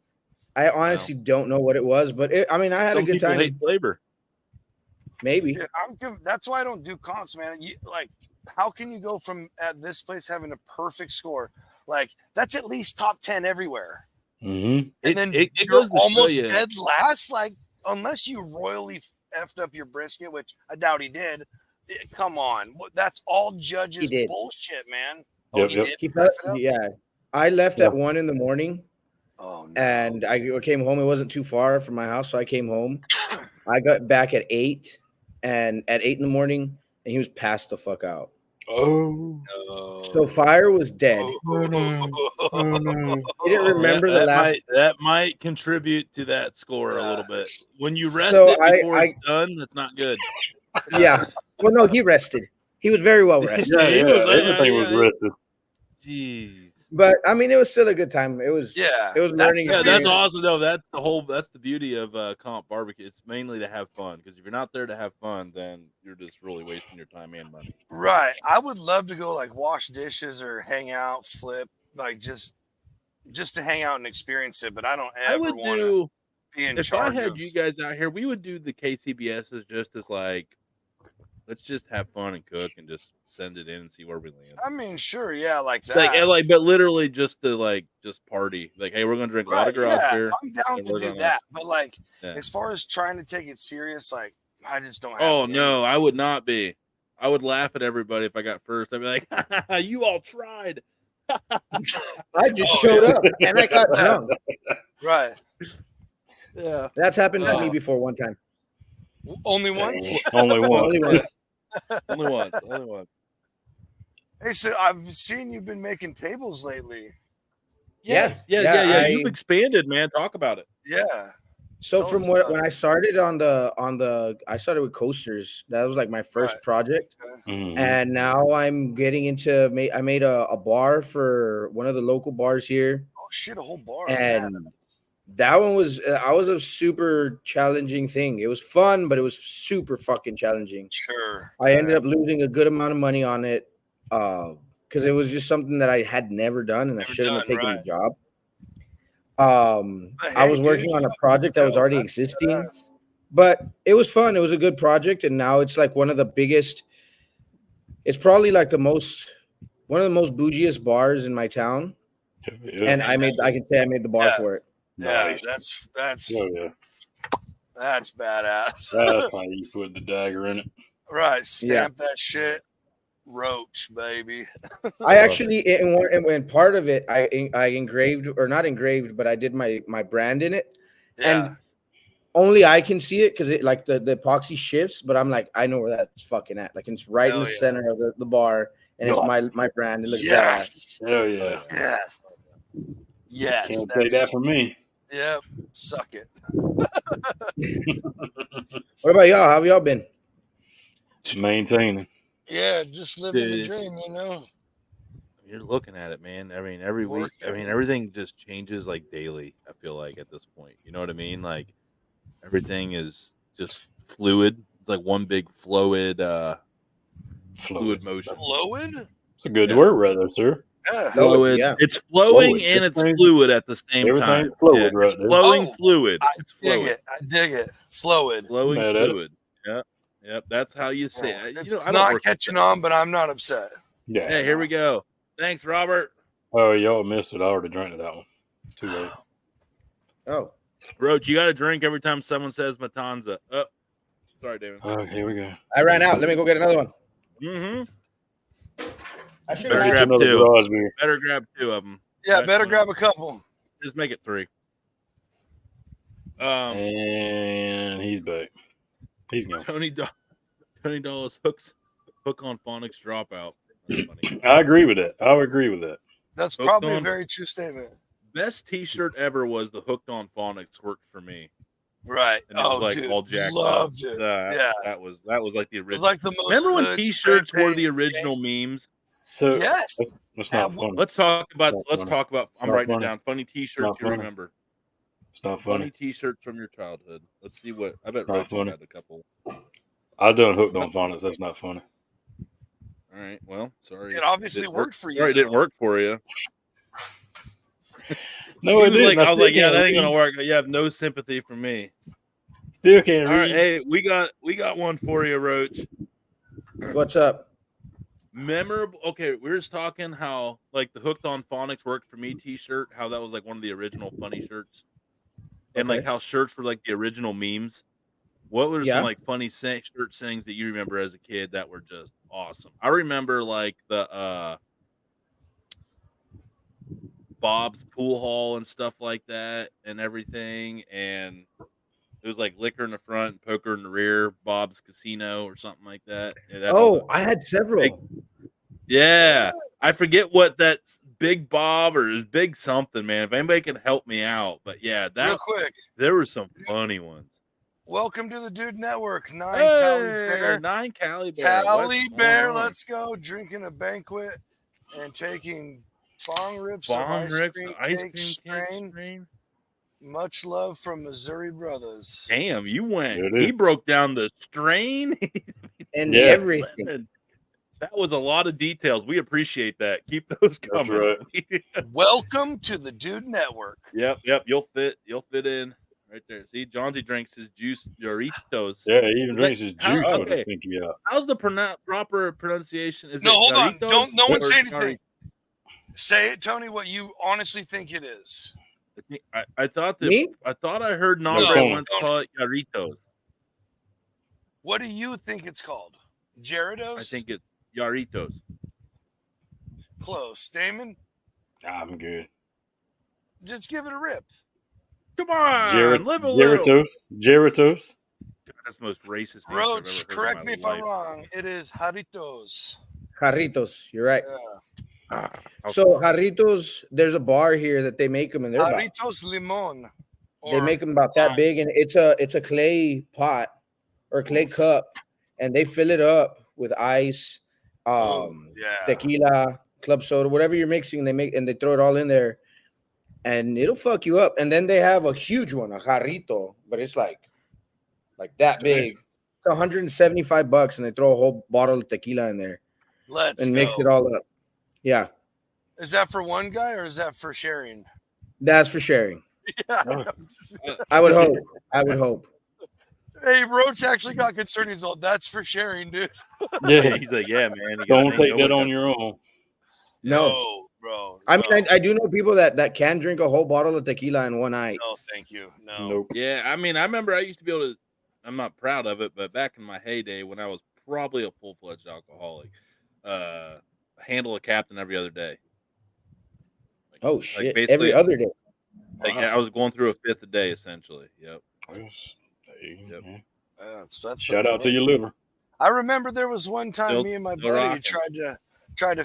I honestly don't know what it was, but I had a good time. Hate flavor. maybe. Yeah, that's why I don't do comps, man. Like, how can you go from at this place having a perfect score? Like, that's at least top 10 everywhere. Mm-hmm. And then it you're goes to show almost you. dead last. Like, unless you royally effed up your brisket, which I doubt he did. Come on. That's all judges did. bullshit, man. Yep, He yep. did? He F felt, it up? yeah. I left Yeah. at 1 a.m. Oh, no. and I came home. It wasn't too far from my house, so I came home. I got back at 8, and at 8 a.m, and he was passed the fuck out. Oh. So Fire was dead. Oh, no. Oh, no. He didn't remember the that last. that might contribute to that score a little bit. When you rest So it before it's done, that's not good. Yeah. Well, no, he rested. He was very well rested. Yeah, He was, everything was rested. Jeez. But I mean, it was still a good time. It was learning. Yeah, that's awesome though. That's the beauty of comp barbecue. It's mainly to have fun, because if you're not there to have fun, then you're just really wasting your time and money. Right. I would love to go like wash dishes or hang out, flip, like just to hang out and experience it. But I don't ever want to be in if charge I had of. you guys out here, we would do the KCBSs just as like, let's just have fun and cook and just send it in and see where we land. I mean, sure, yeah, like that. But literally just to just party. Like, hey, we're gonna drink a lot of garage beer. I'm down and to we're do gonna- that. But like, Yeah. as far as trying to take it serious, like I just don't have. Oh it in no, me. I would not be. I would laugh at everybody if I got first. I'd be like, "You all tried." I just showed up and I got drunk. Right. Yeah, that's happened to me before one time. Only once. Only once. Only once. Only once. Hey, so I've seen you've been making tables lately. Yeah. You've expanded, man. Talk about it. Yeah. So from when I started I started with coasters. That was like my first project. Mm-hmm. And now I'm getting into I made a bar for one of the local bars here. Oh shit, a whole bar. And that one was a super challenging thing. It was fun, but it was super fucking challenging. Sure. I ended up losing a good amount of money on it because it was just something that I had never done, and I shouldn't have taken the job. I was working on a project that was already existing, but it was fun. It was a good project, and now it's like one of the biggest. It's probably like one of the most bougiest bars in my town, and I can say I made the bar for it. Yeah, Nice. that's That's badass. That's how you put the dagger in it. Right, stamp that shit, Roach, baby. I actually, in part of it, I engraved, or not engraved, but I did my brand in it, and only I can see it because it like the epoxy shifts. But I'm like, I know where that's fucking at. Like it's right in the center of the bar, and it's my brand. It looks badass. Hell yeah. Yes. Yes. Can't say that for me. Yep. Suck it. What about y'all? How have y'all been? Maintaining. Yeah, just living the Dude, dream, you know. You're looking at it, man. I mean, every week. I mean, everything just changes like daily. I feel like at this point, you know what I mean? Like everything is just fluid. It's like one big fluid motion. Fluid? It's a good word, rather, sir. Yeah. Fluid. Yeah. It's flowing Fluid. and it's fluid at the same time. Everything's fluid right it's there. flowing Oh, fluid. It's Dig fluid. it. I dig it. Fluid. Flowing Mad at it. fluid. Yep. Yep. That's how you say it. It's I don't not work catching with on, but I'm not upset. Yeah. Hey, here we go. Thanks, Robert. Oh, y'all missed it. I already drank that one. Too late. Oh, Roach, you got to drink every time someone says Matanza. Oh, sorry, David. Oh, here we go. I ran out. Let me go get another one. Mm-hmm. I should Better have. grab Another two. garage beer. Better grab two of them. Yeah, That's better fine. grab a couple. Just make it 3. And he's back. He's gone. Tony Dawes hook on phonics dropout. That's funny. I agree with that. I would agree with that. That's Hooked probably a on. very true statement. Best T-shirt ever was the hooked on phonics worked for me. Right. And it was like dude, all jacked loved up. it. Yeah, that was like the It was original. like the most Remember when hood T-shirts spray were the paint original gangster- memes? So Yes. that's not funny. Let's talk about. Not Let's funny. talk about. I'm not writing funny. it down. Funny T-shirts Not you funny. remember. It's not Funny funny. T-shirts from your childhood. Let's see what. I bet It's not Roach funny. had a couple. I done hooked on phonics. That's not funny. All right. Well, sorry. It obviously didn't worked for you. Sorry, it didn't though. work for you. No, He it was didn't. like, I was still like, yeah, can't that ain't read. gonna work. You have no sympathy for me. Still can't All right, read. hey, we got one for you, Roach. What's up? Memorable. Okay, we were just talking how like the Hooked on Phonics Worked for Me T-shirt, how that was like one of the original funny shirts, and like Okay. how shirts were like the original memes. What were some Yeah. like funny shirt sayings that you remember as a kid that were just awesome? I remember like the Bob's Pool Hall and stuff like that and everything, and it was like liquor in the front, and poker in the rear, Bob's Casino or something like that. It had all the Oh, I had big, several. yeah. I forget what that's Big Bob or Big something, man. If anybody can help me out, but yeah, Real that quick, there were some funny ones. welcome to the Dude Network. 9 Cali Hey, Bear. 9 Cali Bear. Cali What's Bear, going on? let's go. Drinking a banquet and taking bong rips Bong of rips, ice cream cake strain. strain. Much love from Missouri brothers. Damn, you went. There it He is. broke down the strain And Yeah. everything. That was a lot of details. We appreciate that. Keep those That's coming. right. Welcome to the Dude Network. Yep. You'll fit in right there. See, Johnsy drinks his juice Doritos. Yeah, he even Is drinks that- his how- juice with okay. his pinky out. How's the proper pronunciation? Is No, it hold on. Doritos Don't no one or say anything. Dori- Say it, Tony, what you honestly think it is. I thought that Me? I thought I heard No, Nombre Tony. once call it Yarritos. What do you think it's called? Gyarados? I think it's Yarritos. Close. Damon, I'm good. just give it a rip. Come on, live a little. Gyarados. God, that's the most racist name I've ever Roach, heard correct in me my if I'm life. wrong. It is Jarritos. Jarritos. You're right. Yeah. So Jarritos, there's a bar here that they make them, and they're about, Jarritos Limon. they make them about that big, and it's a clay pot or clay cup, and they fill it up with ice, tequila, club soda, whatever you're mixing. They throw it all in there, and it'll fuck you up. And then they have a huge one, a jarrito, but it's like that big. It's $175, and they throw a whole bottle of tequila in there and mix it all up. Yeah. Is that for one guy or is that for sharing? That's for sharing. Yeah. I would hope. Hey, Roach actually got concerned. He's all, that's for sharing, dude. Yeah. He's like, yeah, man. You Don't gotta take know that what on your own. No, bro. I mean, I do know people that can drink a whole bottle of tequila in one night. No, thank you. No. Nope. Yeah, I mean, I remember I used to be able to. I'm not proud of it, but back in my heyday when I was probably a full-fledged alcoholic, handle a captain every other day. Oh shit! basically- Every other day. Like, I was going through a fifth a day essentially. Yep. Yes. Hey, Yep. yeah. That's Shout out to your liver. I remember there was one time Still- me and my still buddy rocking. tried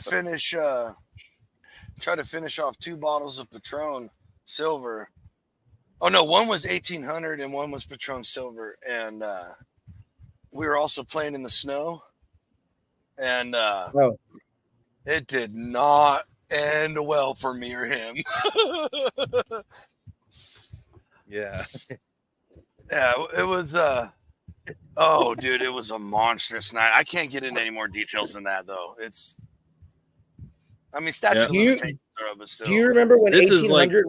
to finish off 2 bottles of Patron Silver. Oh no, one was 1800 and one was Patron Silver, and we were also playing in the snow, and it did not end well for me or him. Yeah. Yeah, it was oh dude, it was a monstrous night. I can't get into any more details than that though. Statute of limitations are up, but still. Do you remember when This is 1800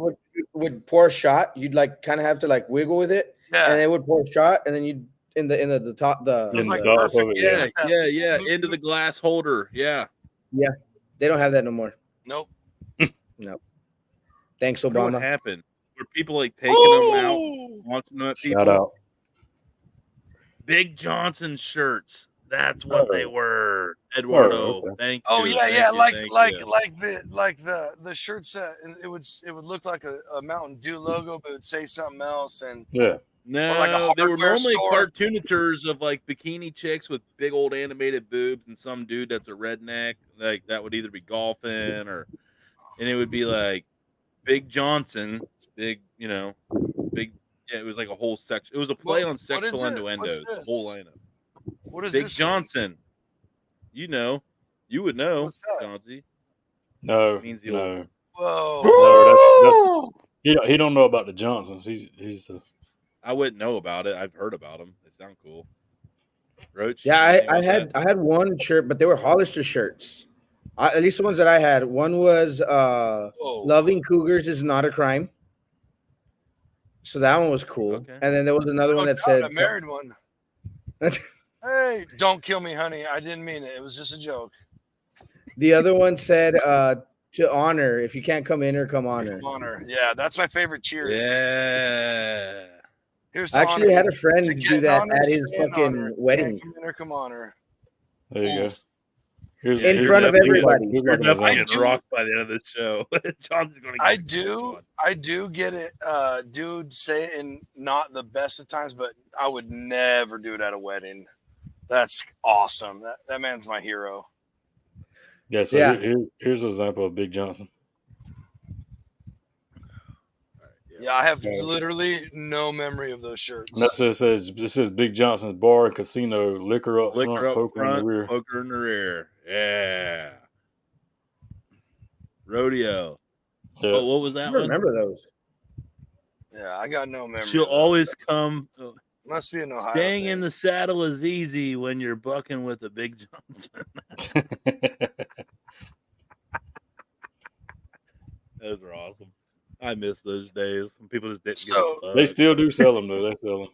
would pour a shot? You'd like kind of have to like wiggle with it, Yeah. and they would pour a shot, and then you'd in the top the. In the like top of perfect. it, Yeah, yeah. yeah. Into the glass holder. Yeah. They don't have that no more. Nope. No. Thanks, I wonder what Obama. happened? Were people like taking them out, Ooh! launching them at people? Shout out. Big Johnson shirts. That's what they Oh. were. Eduardo. okay. Thank Oh you. yeah, Thank yeah, you, thank you. the shirts that it would look like a Mountain Dew logo, but it would say something else. And Yeah. No, like a they were hardware normally store. cartoonatures of like bikini chicks with big old animated boobs and some dude that's a redneck. Like that would either be golfing and it would be like Big Johnson, big, big. Yeah, it was like a whole section. It was a play on what is sexual it? innuendos. What's The whole this? lineup. what is Big this? Johnson. You would know, What's that? Johnsy. No. Means the No. Whoa. No, that's he don't know about the Johnsons. He's I wouldn't know about it. I've heard about them. They sound cool. Roach. Yeah, anything I about had one shirt, but they were Hollister shirts. At least the ones that I had. One was Whoa. "Loving Cougars is not a crime." So that one was cool. Okay. And then there was another one that said, I married one. Hey, don't kill me, honey. I didn't mean it. It was just a joke. the other one said, to honor, if you can't come in or come honor. Honor. Yeah, that's my favorite cheers. Yeah. Here's I actually had a friend To do get that honor, at his stay in fucking honor. wedding. Can't come in or come honor. There you Oof. go. Here's, In here's front of here's everybody. Here's You're like an definitely example. getting rocked by the end of this show. John's going to get I do get it. Dude, say it in not the best of times, but I would never do it at a wedding. That's awesome. That man's my hero. Yeah, so Yeah. Here's an example of Big Johnson. Yeah, I have literally no memory of those shirts. And that's what it says. This is Big Johnson's Bar and Casino. Liquor up front, poker in the rear. Poker in the rear. Yeah. Rodeo. Yeah. Oh, what was that I one? remember those. Yeah, I got no memory. She'll of those. always come. Must be an Ohio Staying thing. in the saddle is easy when you're bucking with a Big Johnson. Those were awesome. I miss those days when people just didn't get They still do sell them though. They sell them.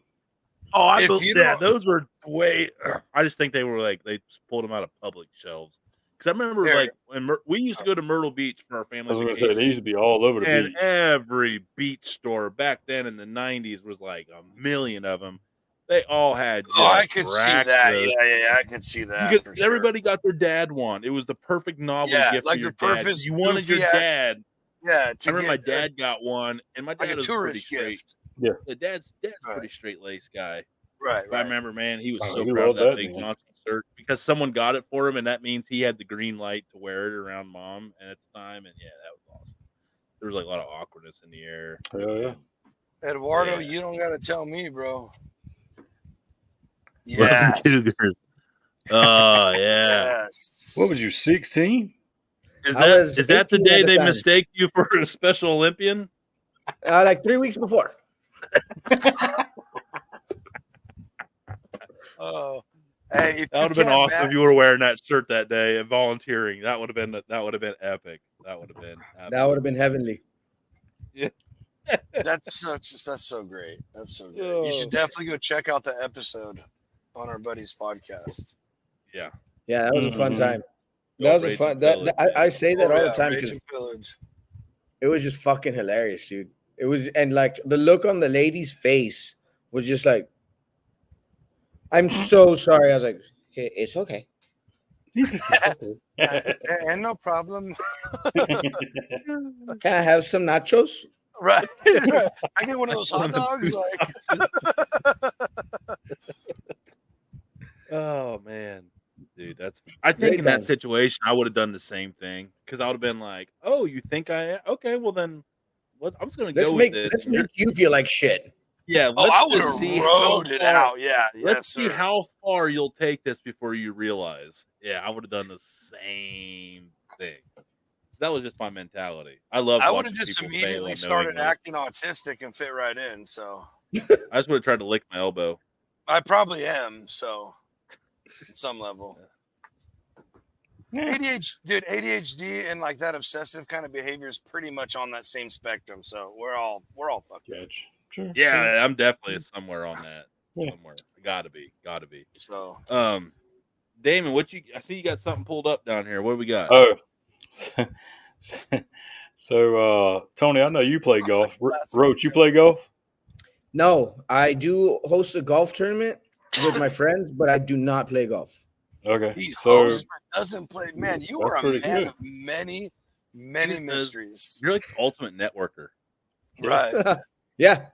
Oh, those were way. I just think they were like they just pulled them out of public shelves. Because I remember like when we used to go to Myrtle Beach for our family I was going to vacation. say they used to be all over the and beach. every beach store back then in the 90s was like a million of them. They all had. I could see that. Yeah, I could see that. Because everybody got their dad one. It was the perfect novelty gift like for your the dad. perfect You wanted your dad. Yeah, I remember my dad got one, and my dad like was a tourist pretty gift. straight. Yeah, the dad's pretty straight laced guy. Right. I remember, man, he was so he proud of loved that that, Big man. Johnson shirt because someone got it for him, and that means he had the green light to wear it around mom at the time. And yeah, that was awesome. There was like a lot of awkwardness in the air. Hell yeah. Eduardo, Yeah. you don't got to tell me, bro. Yes. Oh yeah. Yes. What was you, 16? Is that the 18 day at the they time. mistake you for a Special Olympian? Like 3 weeks before. Oh, hey, that would have been awesome if you were wearing that shirt that day and volunteering. That would have been epic. That would have been heavenly. Yeah. That's so great. That's so great. You should definitely go check out the episode on our buddy's podcast. Yeah. Yeah, that was a fun time. Go That was a Rage fun. and Pillage, I say that all the time Rage because and Pillage. it was just fucking hilarious, dude. It was, and like the look on the lady's face was just like, "I'm so sorry." I was like, "It's okay." And no problem. Can I have some nachos? Right. I get one of those hot dogs. Oh man, dude, I think Great in that times. situation I would have done the same thing because I would have been like, "Oh, you think I am? Okay, well then, what? I'm just gonna go with this." Let's make you feel like shit. Yeah, I let's would just see have how rode it far- out. Yeah. Let's see how far you'll take this before you realize. Yeah, I would have done the same thing. That was just my mentality. I love. I would have watching just people fail immediately and started knowing acting autistic and fit right in. So I just would have tried to lick my elbow. I probably am. So at some level. ADHD and like that obsessive kind of behavior is pretty much on that same spectrum. So we're all fucked up. Sure. Yeah, I'm definitely somewhere on that. Yeah. Somewhere. Gotta be. So Damon, I see you got something pulled up down here. What do we got? Oh. So Tony, I know you play golf. Roach, you play golf? No, I do host a golf tournament with my friends, but I do not play golf. Okay. he So hosts but doesn't play. Man, you That's are a pretty man good. of many He mysteries. You're like the ultimate networker. Right. Yeah.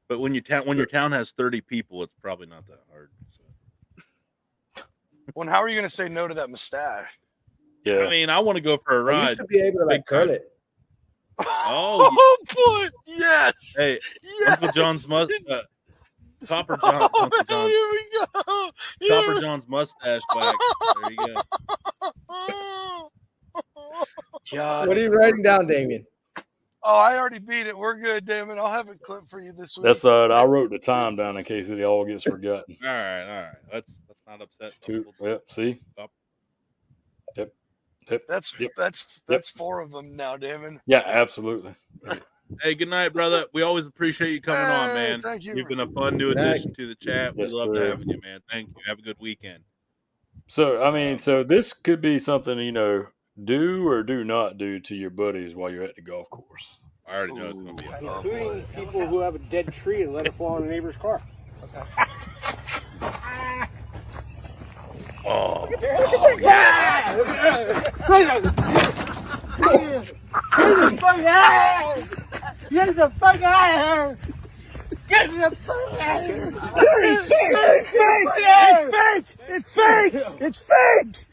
But when your town has 30 people, it's probably not that hard. So. Well, how are you going to say no to that mustache? yeah. I mean, I want to go for a I ride. used to be able to like Big curl time. it. Oh, boy. Yes. Hey, Yes. Uncle John's Topper John, Oh, Uncle John, here we go. Topper John's mustache wax. There you go. God, What are you writing down, Damien? Oh, I already beat it. We're good, damn it. I'll have it clipped for you this week. That's I wrote the time down in case it all gets forgotten. All right. Let's not upset. Yep. See. Yep. That's 4 of them now, damn it. Yeah, absolutely. Hey, good night, brother. We always appreciate you coming on, Hey, man. thank you. You've been a fun new Good night. addition to the chat. We Yes, love sir. having you, man. Thank you. Have a good weekend. So, I mean, so this could be something, do or do not do to your buddies while you're at the golf course. I already know it's going to be a Including people who have a dead tree and let it fall on a neighbor's car. Oh, Get the fuck out of here! Get the fuck out of here! It's fake! It's fake! It's fake!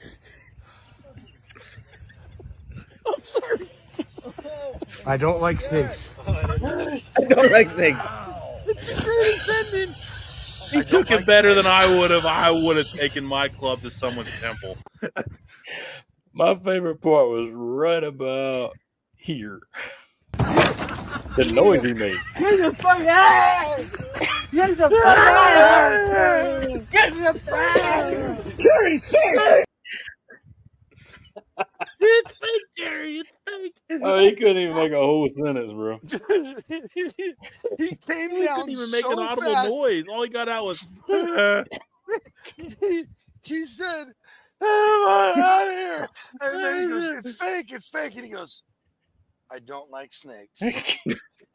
I'm sorry. I don't like snakes. I don't like snakes. It's the greatest ending. he took it better than I would have. I would have taken my club to someone's temple. My favorite part was right about here. The noise he made. Get the fuck out! Get the fuck out! Get the fuck out! It's fake, Jerry. It's fake. Oh, he couldn't even make a whole sentence, bro. He came He down couldn't even make so an audible fast. noise. All he got out was. He said, "I'm out of here," and then he goes, "It's fake," and he goes, "I don't like snakes."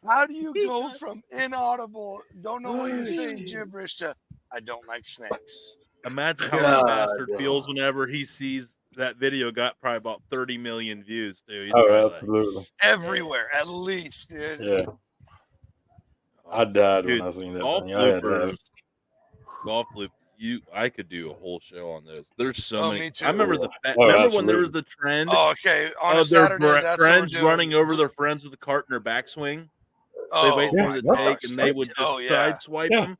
How do you go from inaudible, don't know what you're saying, gibberish to "I don't like snakes"? Imagine how that bastard feels whenever he sees that video got probably about 30 million views, dude. He's Oh, probably like, absolutely. Everywhere, at least, dude. Yeah. I died dude, when I seen that golf thing. I had bloopers. that. Golf bloop. I could do a whole show on those. There's so Oh, many. me too. I remember the Oh, remember when there was absolutely. the trend Oh, okay. On a of their Saturday, that's what we're friends doing. running over their friends with a cart in their backswing. They wait for my the gosh. take, and they would just Oh, yeah. sideswipe Yeah. them.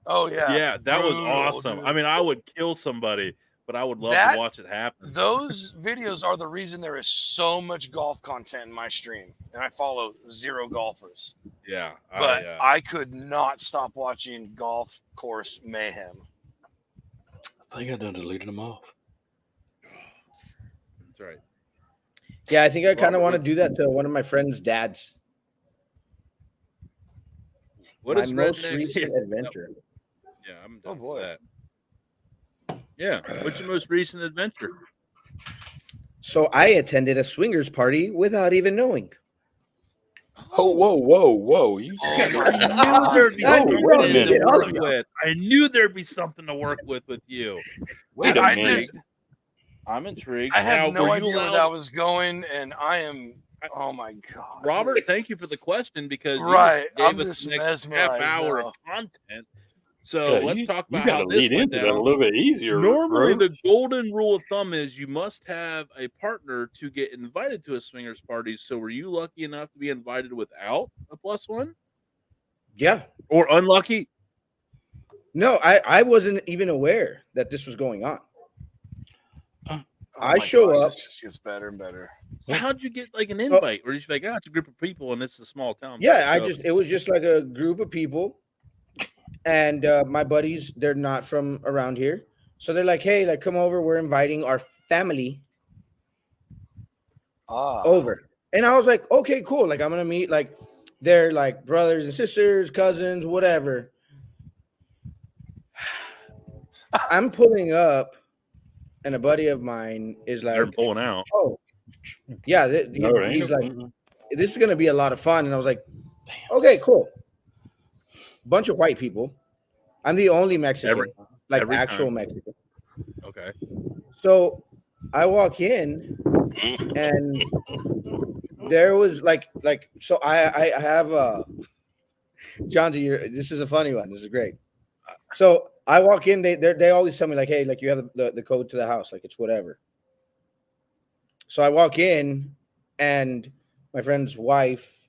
Oh, yeah. Yeah, that was Brutal, awesome. dude. I mean, I would kill somebody, but I would love That- to watch it happen. Those videos are the reason there is so much golf content in my stream, and I follow zero golfers. Yeah, But I could not stop watching golf course mayhem. I think I done deleted them off. that's right. Yeah, I think I kind Robert, of want to what- do that to one of my friends' dads. What My is most Redneck's- recent yeah, adventure. Yeah, I'm Oh, done boy. with that. Yeah, what's your most recent adventure? So I attended a swingers party without even knowing. Oh, whoa. You I knew there'd be Oh, something wait a to minute. work with. I knew there'd be something to work with you. Wait a I minute. just- I'm intrigued. I had Now, no were you idea where allowed- that was going, and I am. Oh my god, Robert, thank you for the question because you Right, just I'm gave us just the next half mesmerized hour now. of content. So Yeah, let's talk you about gotta how this lead went into that a down. little bit easier. Normally, Roach. the golden rule of thumb is you must have a partner to get invited to a swingers party. So, were you lucky enough to be invited without a +1, Yeah. or unlucky? No, I wasn't even aware that this was going on. Oh I my show gosh, up- This just gets better and better. So how'd you get like an invite? Or you just be like, it's a group of people and it's a small town. Yeah, So- it was just like a group of people, and my buddies, they're not from around here, so they're like, hey, like come over, we're inviting our family over. And I was like, okay, cool, like I'm gonna meet like their like brothers and sisters, cousins, whatever. I'm pulling up, and a buddy of mine is they're like, pulling out. oh yeah, No, it ain't. he's like, Mm-mm. this is gonna be a lot of fun. And I was like, okay, cool. Bunch of white people. I'm the only Mexican, every actual time. Mexican. Okay. So I walk in, and there was like so I have Johnsy, this is a funny one. This is great. So I walk in, they always tell me like, hey, like you have the code to the house, like it's whatever. So I walk in, and my friend's wife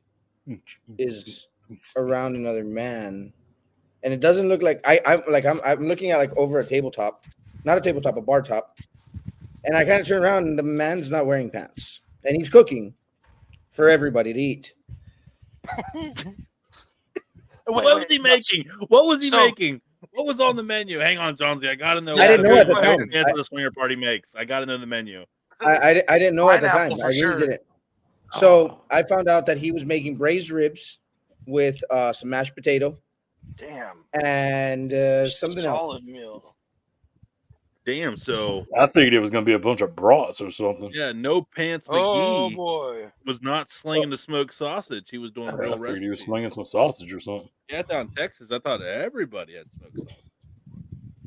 is around another man, and it doesn't look like I'm looking at like over a tabletop, not a tabletop, a bar top, and I kind of turn around, and the man's not wearing pants, and he's cooking for everybody to eat. What was he making? What was he making? What was on the menu? Hang on, Johnsy. I gotta know. I didn't know at the time. What the swinger party makes. I gotta know the menu. I didn't know at the time. Pineapple I for really sure. didn't. So I found out that he was making braised ribs with some mashed potato Damn. and something else. Solid meal. Damn. So I figured it was going to be a bunch of brats or something. yeah, no pants Oh McGee boy. was not slinging the smoked sausage. He was doing I real figured he was recipes. slinging some sausage or something. Yeah, down in Texas, I thought everybody had smoked sausage.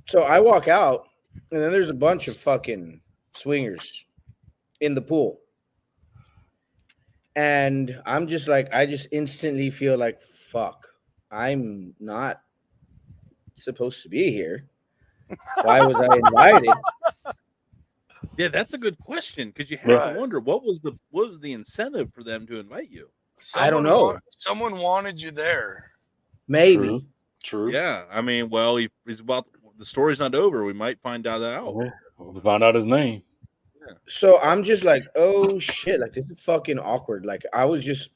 So I walk out, and then there's a bunch of fucking swingers in the pool. And I'm just like, I just instantly feel like, fuck, I'm not supposed to be here. Why was I invited? Yeah, that's a good question because you have Right. to wonder what was the incentive for them to invite you. I don't know. Someone wanted you there. Maybe. True. Yeah, I mean, well, he's about the story's not over. We might find out. Yeah. We'll find out his name. So I'm just like, oh shit, like this is fucking awkward. Like I was just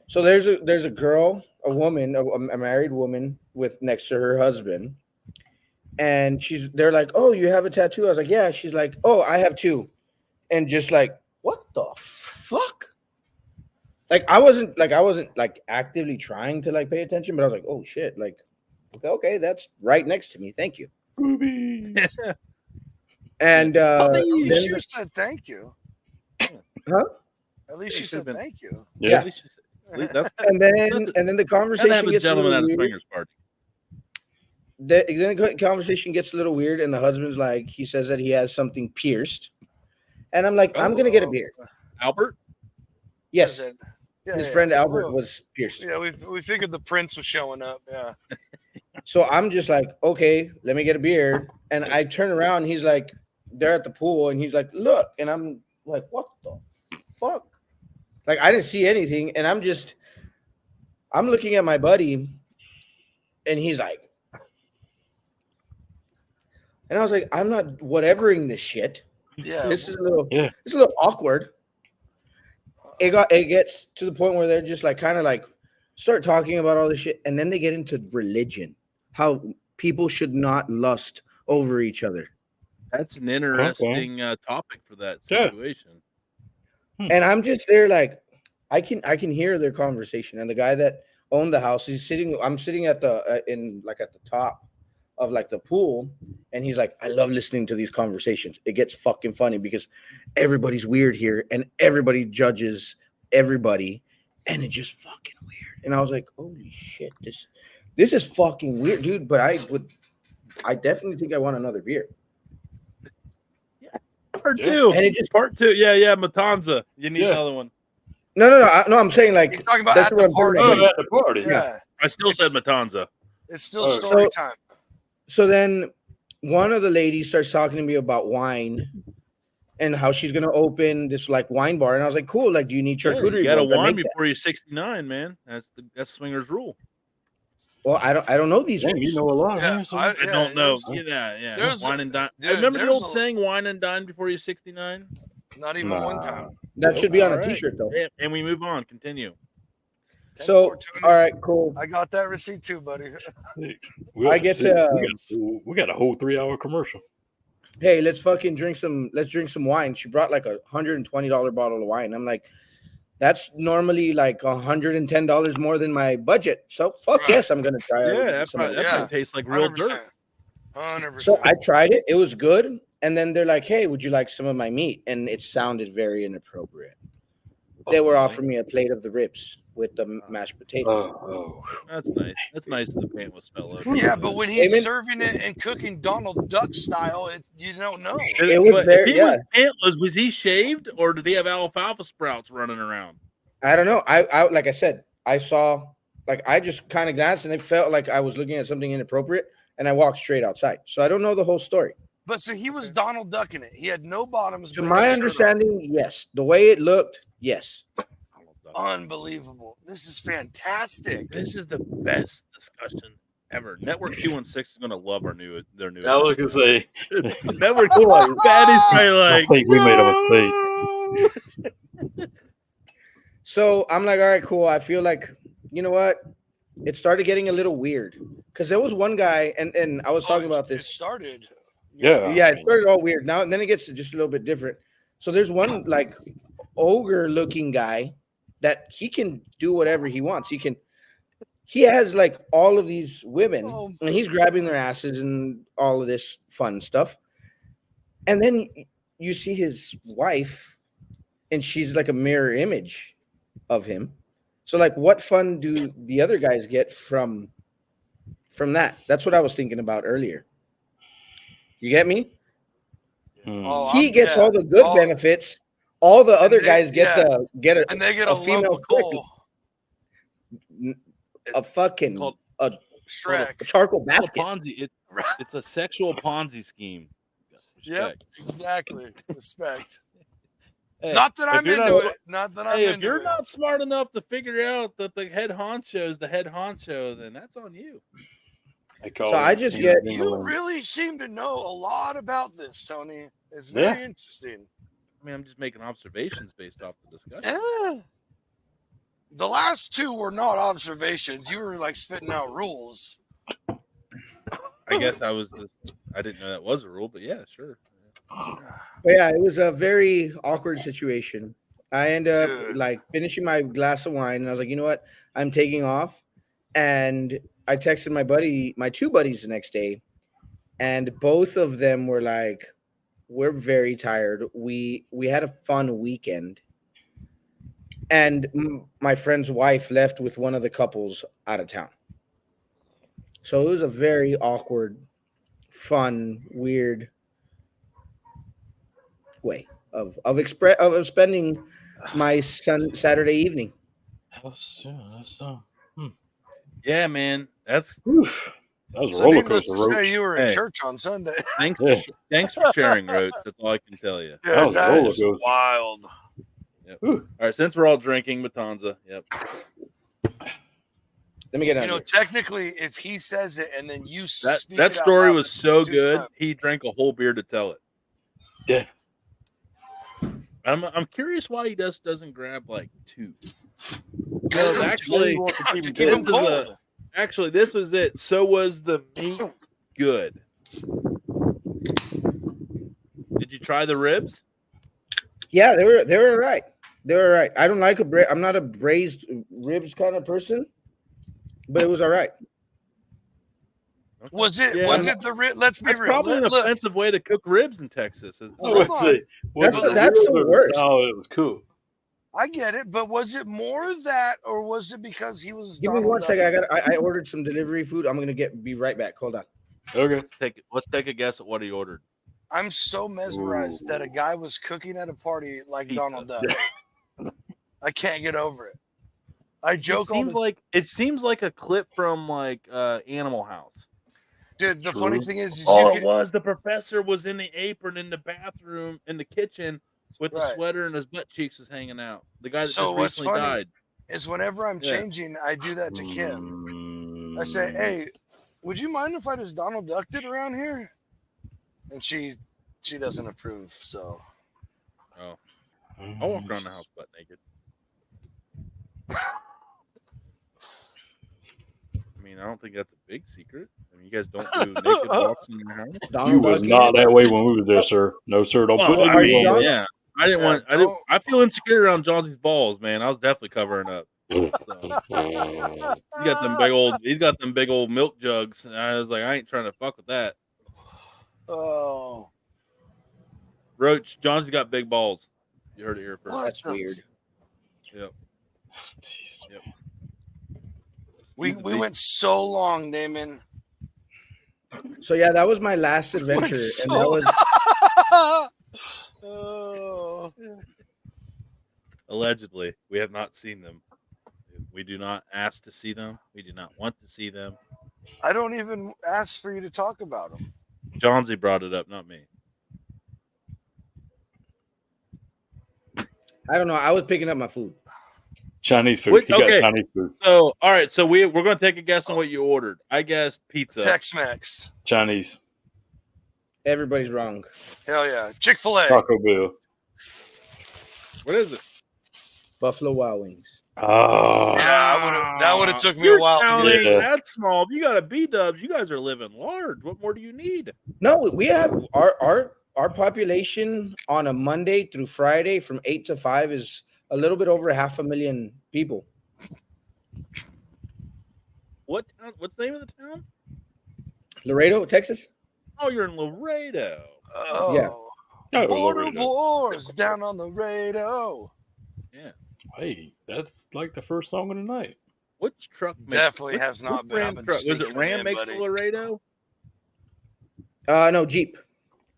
so there's a girl, a woman, a married woman with next to her husband, and they're like, oh, you have a tattoo? I was like, yeah. She's like, oh, I have two, and just like, what the fuck? Like I wasn't like actively trying to like pay attention, but I was like, oh shit, like okay, that's right next to me. Thank you. Boobies. And At least then you said thank you. Huh? At least you said thank you. Yeah. At least that's and then the gotta conversation have a gets a gentleman little at a weird. swingers party. Then the conversation gets a little weird, and the husband's like, he says that he has something pierced, and I'm like, I'm gonna get a beer. Albert? Yes, Yeah, his yeah. friend Albert Well, was pierced. Yeah, we figured the prince was showing up. Yeah. So I'm just like, okay, let me get a beer, and I turn around, and he's like, they're at the pool, and he's like, look, and I'm like, what the fuck? Like I didn't see anything, and I'm looking at my buddy, and he's like, and I was like, I'm not whatevering this shit. Yeah. This is a little awkward. It gets to the point where they're just like kind of like start talking about all this shit, and then they get into religion, how people should not lust over each other. That's an interesting topic for that situation. And I'm just there like I can hear their conversation, and the guy that owned the house, I'm sitting at the at the top of like the pool, and he's like, I love listening to these conversations. It gets fucking funny because everybody's weird here and everybody judges everybody, and it's just fucking weird. And I was like, holy shit, this is fucking weird, dude. But I definitely think I want another beer. Part two. And it just part two. Yeah, Matanza. You need another one. No. I'm saying like You're talking about that's at what the I'm talking party. about. At the party. Yeah. I still said Matanza. It's still story time. So then one of the ladies starts talking to me about wine and how she's gonna open this like wine bar, and I was like, cool. Like, do you need charcuterie? You got to boards? I wine make that. before you're 69, man. That's swingers rule. Well, I don't know these. Dang, rules. you know a lot. Yeah, huh? So- I don't know. there's- Yeah. there's Wine and dine. dude, Remember the there's old saying, "Wine and dine before you're 69." Not even one time. That should be on All a right. T-shirt though. Yeah, and we move on. Continue. So, 10-4, Tony. all right, cool. I got that receipt too, buddy. I get to. We got a whole 3-hour commercial. Hey, let's fucking drink some. Let's drink some wine. She brought like $120 bottle of wine. I'm like, that's normally like $110 more than my budget. So fuck Right. yes, I'm gonna try it. Yeah, that probably Yeah. tastes like real 100%. dirt. 100%. So I tried it. It was good. And then they're like, hey, would you like some of my meat? And it sounded very inappropriate. They were offering me a plate of the ribs with the mashed potato. Oh. That's nice. That's nice. The pantless fell over. Yeah, but when he's Amen. serving it and cooking Donald Duck style, you don't know. It was But there, if he yeah. was pantless, was he shaved or did he have alfalfa sprouts running around? I don't know. I like I said, I saw like I just kind of glanced and it felt like I was looking at something inappropriate, and I walked straight outside. So I don't know the whole story. But so he was Donald Duck in it. He had no bottoms. To but my he had a shirt understanding, yes. The way it looked, yes. on. Unbelievable. This is fantastic. This is the best discussion ever. Network 216 is going to love their new. I was gonna say. Network 216. Daddy's probably like, I think we made a mistake. So I'm like, all right, cool. I feel like, you know what? It started getting a little weird because there was one guy, and I was talking about It this. Yeah. Yeah, it started all weird. Now and then it gets just a little bit different. So there's one like ogre looking guy that he can do whatever he wants. He has like all of these women and he's grabbing their asses and all of this fun stuff. And then you see his wife and she's like a mirror image of him. So like what fun do the other guys get from that? That's what I was thinking about earlier. You get me? He gets all the good benefits. All the other guys get a female coal. A fucking Shrek. A charcoal basket. Ponzi. It's a sexual Ponzi scheme. Yep, exactly. Respect. Hey, not that I'm into it. Not that I'm into it. If you're not smart enough to figure out that the head honcho is the head honcho, then that's on you. You really seem to know a lot about this, Tony. It's very interesting. I mean, I'm just making observations based off the discussion. Yeah. The last two were not observations. You were like spitting out rules. I guess I didn't know that was a rule, but yeah, sure. But yeah, it was a very awkward situation. I ended up like finishing my glass of wine, and I was like, you know what? I'm taking off. And I texted my two buddies the next day, and both of them were like, we're very tired. We had a fun weekend. And my friend's wife left with one of the couples out of town. So it was a very awkward, fun, weird way of spending my Saturday evening. Yeah, man. That was a roller coaster. Say you were in church on Sunday. Thanks for sharing, Roach. That's all I can tell you. Yeah, that was wild. Yep. All right, since we're all drinking Matanza, yep. Let me get out. Technically, if he says it and then you speak that story was so good, he drank a whole beer to tell it. Yeah. I'm curious why he doesn't grab like two. Because actually, this was it. So was the meat good? Did you try the ribs? Yeah, they were right. They were right. I don't like I'm not a braised ribs kind of person, but it was all right. Was it the rib? Let's be That's real. Probably an offensive way to cook ribs in Texas. That's the worst. Oh, it was cool. I get it, but was it more that, or was it because he was? Give me 1 second. I ordered some delivery food. I'm gonna be right back. Hold on. Okay. Let's take a guess at what he ordered. I'm so mesmerized that a guy was cooking at a party like Donald Duck. I can't get over it. I joke. It seems like a clip from like Animal House. Dude, the funny thing is the professor was in the apron in the bathroom in the kitchen with the sweater and his butt cheeks was hanging out. The guy that just recently died. Is whenever I'm changing, I do that to Kim. I say, "Hey, would you mind if I just Donald Ducked it around here?" And she doesn't approve. So, I walk around the house butt naked. I mean, I don't think that's a big secret. I mean, you guys don't do naked walks in your house. You was not that way when we were there, sir. No, sir. Don't put it on. Yeah, I feel insecure around Johnson's balls, man. I was definitely covering up. So. He's got them big old milk jugs, and I was like, I ain't trying to fuck with that. Oh, Roach, Johnson's got big balls. You heard it here first. That's weird. Yep. Yep. We went so long, Damon. So yeah, that was my last adventure, and that was. Allegedly, we have not seen them. We do not ask to see them. We do not want to see them. I don't even ask for you to talk about them. Johnsy brought it up, not me. I don't know. I was picking up my food. Chinese food. He got Chinese food. So, all right. So we're going to take a guess on what you ordered. I guessed pizza. Tex-Mex. Chinese. Everybody's wrong. Hell yeah. Chick-fil-A. Taco Bell. What is it? Buffalo Wild Wings. Oh. Yeah, that would have took me a while. That's small. If you got a B-dubs, you guys are living large. What more do you need? No, we have our our population on a Monday through Friday from 8 to 5 is a little bit over 500,000 people. What town? What's the name of the town? Laredo, Texas. Oh, you're in Laredo. Yeah. Oh, Oh, Border Laredo. Wars down on the radio. Yeah. Hey, that's like the first song of the night. Which truck makes Definitely which- has not which been. I've Ram been truck? Was it sneaking Ram in, makes buddy. the Laredo? No, Jeep.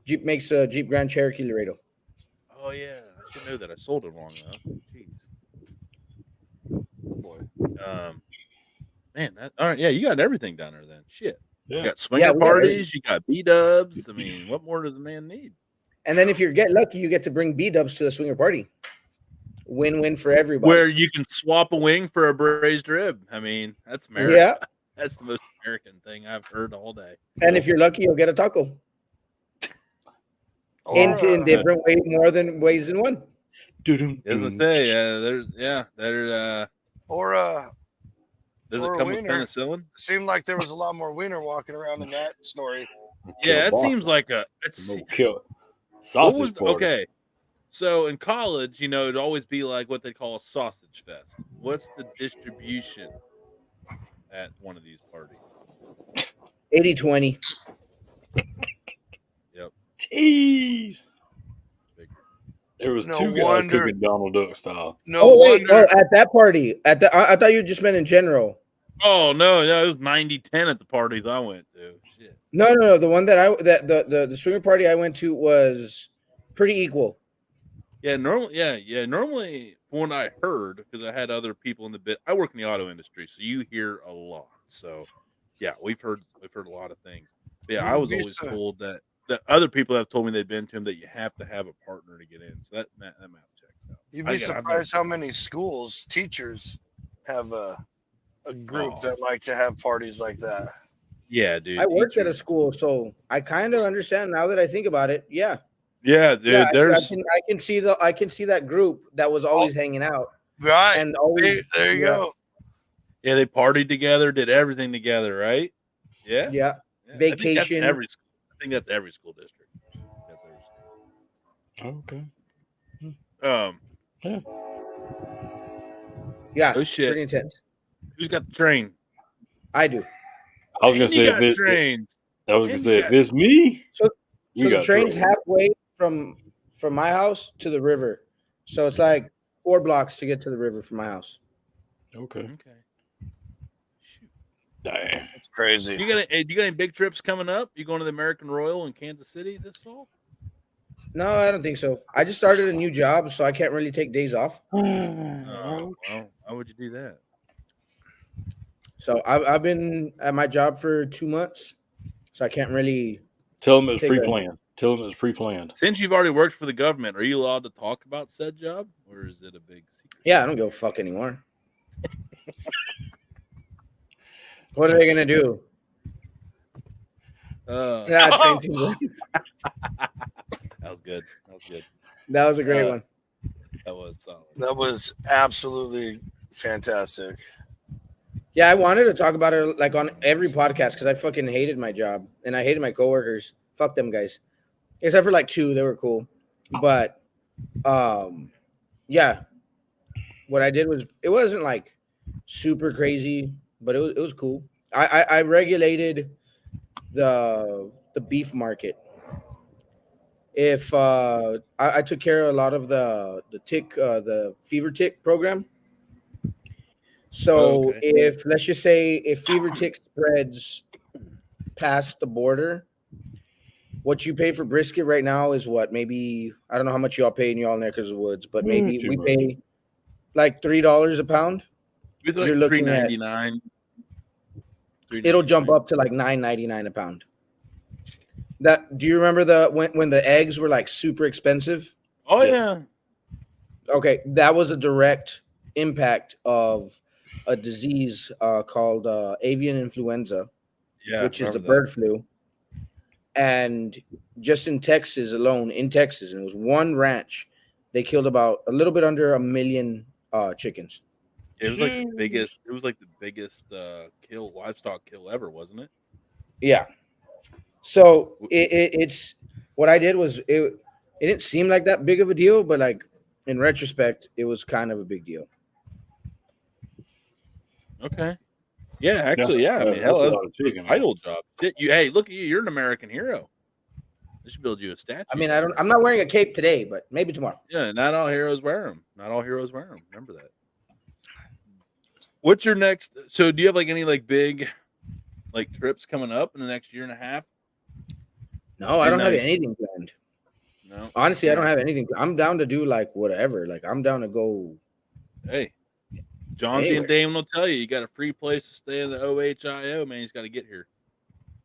Jeep makes a Jeep Grand Cherokee Laredo. Oh yeah, I should know that. I sold it long enough. Jeez. Boy. Man, that all right. Yeah, you got everything down there then. Shit. Yeah. You got swinging Yeah, we got parties. You got B-dubs. I mean, what more does a man need? And then if you get lucky, you get to bring B-dubs to the swinger party. Win-win for everybody. Where you can swap a wing for a braised rib. I mean, that's America. Yeah. That's the most American thing I've heard all day. And if you're lucky, you'll get a taco. In different ways, more than ways than one. As I say, there's does it or a come with wiener. penicillin? Seemed like there was a lot more wiener walking around in that story. Yeah, it seems like a kill what sausage was party. okay. So in college, you know, it'd always be like what they call a sausage fest. What's the distribution at one of these parties? 80-20. Yep. Jeez. Figure. There was No two guys wonder- cooking Donald Duck style. No wait. wonder. Oh, at that party. I thought you just meant in general. Oh no, it was 90-10 at the parties I went to. Shit. No. The one that the swinger party I went to was pretty equal. Yeah, normally from what I heard, because I had other people in the bit. I work in the auto industry, so you hear a lot. So yeah, we've heard a lot of things. But yeah, I was always told that other people have told me they've been to them that you have to have a partner to get in. So that map checks out. You'd be surprised how many schools, teachers have a group that like to have parties like that. Yeah, dude. I worked at a school, so I kind of understand now that I think about it. Yeah. Yeah, dude. Yeah, there's I can see that group that was always hanging out. Right. And always, there you go. Yeah, they partied together, did everything together, right? Yeah. Yeah. I Vacation. think that's every school district. Okay. Yeah. Oh shit. Pretty intense. Who's got the train? I do. I was gonna say got if trains. if it's me. So we the got train's trouble. halfway from my house to the river. So it's like 4 blocks to get to the river from my house. Okay. Okay. Shoot. Damn. It's crazy. You got any big trips coming up? You going to the American Royal in Kansas City this fall? No, I don't think so. I just started a new job, so I can't really take days off. Well, why would you do that? So I've been at my job for 2 months, so I can't really. Tell them it was Take a- pre-planned. Tell them it was pre-planned. Since you've already worked for the government, are you allowed to talk about said job, or is it a big secret? Yeah, I don't give a fuck anymore. What are they gonna do? Yeah, train team. That was good. That was good. That was a great one. That was solid. That was absolutely fantastic. Yeah, I wanted to talk about it like on every podcast because I fucking hated my job and I hated my coworkers. Fuck them guys. Except for like 2, they were cool. But yeah. What I did was it wasn't like super crazy, but it was cool. I regulated the beef market. If I took care of a lot of the fever tick program. So Okay. if let's just say if fever tick spreads past the border, what you pay for brisket right now is what? Maybe I don't know how much y'all pay in y'all neck of the woods, but maybe too we much. pay like $3 a pound. It's You're like looking at- $3.99. It'll jump up to like $9.99 a pound. That do you remember when the eggs were like super expensive? Oh Yes. yeah. Okay, that was a direct impact of a disease called avian influenza, Yeah. which is the remember bird flu. And just in Texas alone, and it was one ranch, they killed about a little bit under 1 million chickens. that. It was like the biggest. It was like the biggest livestock kill ever, wasn't it? Yeah. So it's what I did was it didn't seem like that big of a deal, but like in retrospect, it was kind of a big deal. Okay. Yeah, actually, yeah. I mean, That's hell, a that's lot of a chicken, man. title job. Shit, you. Hey, look at you. You're an American hero. They should build you a statue. I mean, I'm not wearing a cape today, but maybe tomorrow. Yeah, not all heroes wear them. Not all heroes wear them. Remember that. What's your next? So, do you have like any like big, like trips coming up in the next year and a half? No, I don't have anything planned. No, honestly, I don't have anything. I'm down to do like whatever. Like I'm down to go. Hey, Jonathan and Damon will tell you, you got a free place to stay in the OHIO, man. You just got to get here.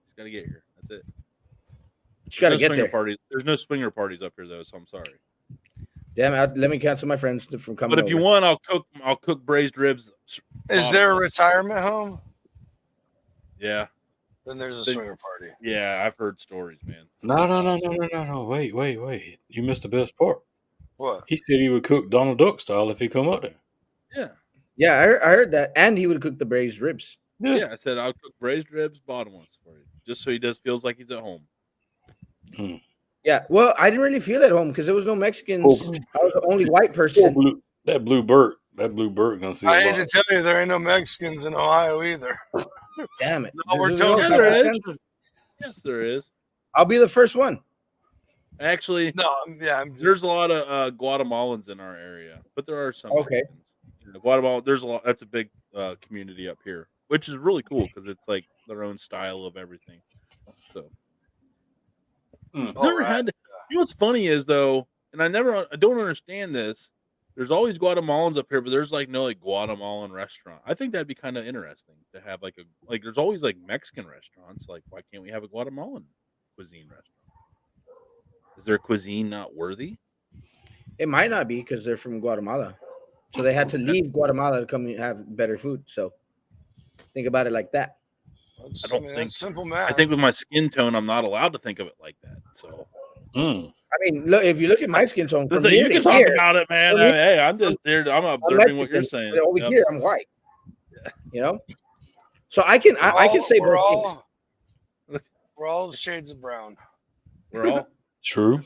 Just got to get here. That's it. Just got to get there. Parties. There's no swinger parties up here though, so I'm sorry. Damn, let me cancel my friends from coming. But if you want, I'll cook braised ribs. Is there a retirement home? Yeah. Then there's a swinger party. Yeah, I've heard stories, man. No. Wait. You missed the best part. What? He said he would cook Donald Duck style if he come up there. Yeah. Yeah, I heard that. And he would cook the braised ribs. Yeah, I said I'll cook braised ribs, bottomless for you. Just so he feels like he's at home. Yeah, well, I didn't really feel at home because there was no Mexicans. I was the only white person. That blue bird gonna see. I hate to tell you, there ain't no Mexicans in Ohio either. Damn it! No, we're telling you there is. Yes, there is. I'll be the first one. Actually, no, there's a lot of Guatemalans in our area, but there are some. Okay. Guatemala, there's a lot. That's a big community up here, which is really cool because it's like their own style of everything. So. Never had to, you know what's funny is though, and I don't understand this. There's always Guatemalans up here, but there's like no like Guatemalan restaurant. I think that'd be kind of interesting to have like there's always like Mexican restaurants. Like why can't we have a Guatemalan cuisine restaurant? Is their cuisine not worthy? It might not be because they're from Guatemala, so they had to leave Guatemala to come and have better food. So think about it like that. I don't think simple math. I think with my skin tone, I'm not allowed to think of it like that. So, I mean, look, if you look at my skin tone, you can talk about it, man. Hey, I'm just there. I'm observing what you're saying. Over here, I'm white. You know, so I can say we're all shades of brown. We're all true.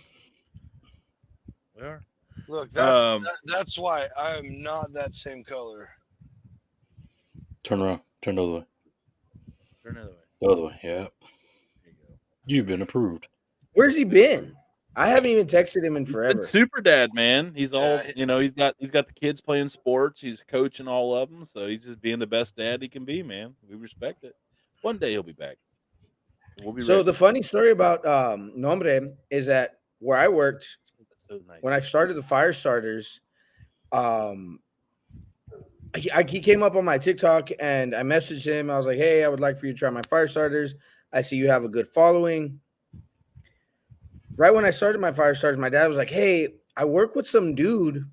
We are. Look, that's why I'm not that same color. Turn around. Turn the other way. Turn the other way. The other way, yeah. You've been approved. Where's he been? I haven't even texted him in forever. It's super dad, man. He's all he's got the kids playing sports. He's coaching all of them, so he's just being the best dad he can be, man. We respect it. One day he'll be back. We'll be so ready. The funny story about Nombre is that where I worked, when I started the fire starters, he came up on my TikTok and I messaged him. I was like, hey, I would like for you to try my fire starters. I see you have a good following. Right when I started my fire starters, my dad was like, hey, I work with some dude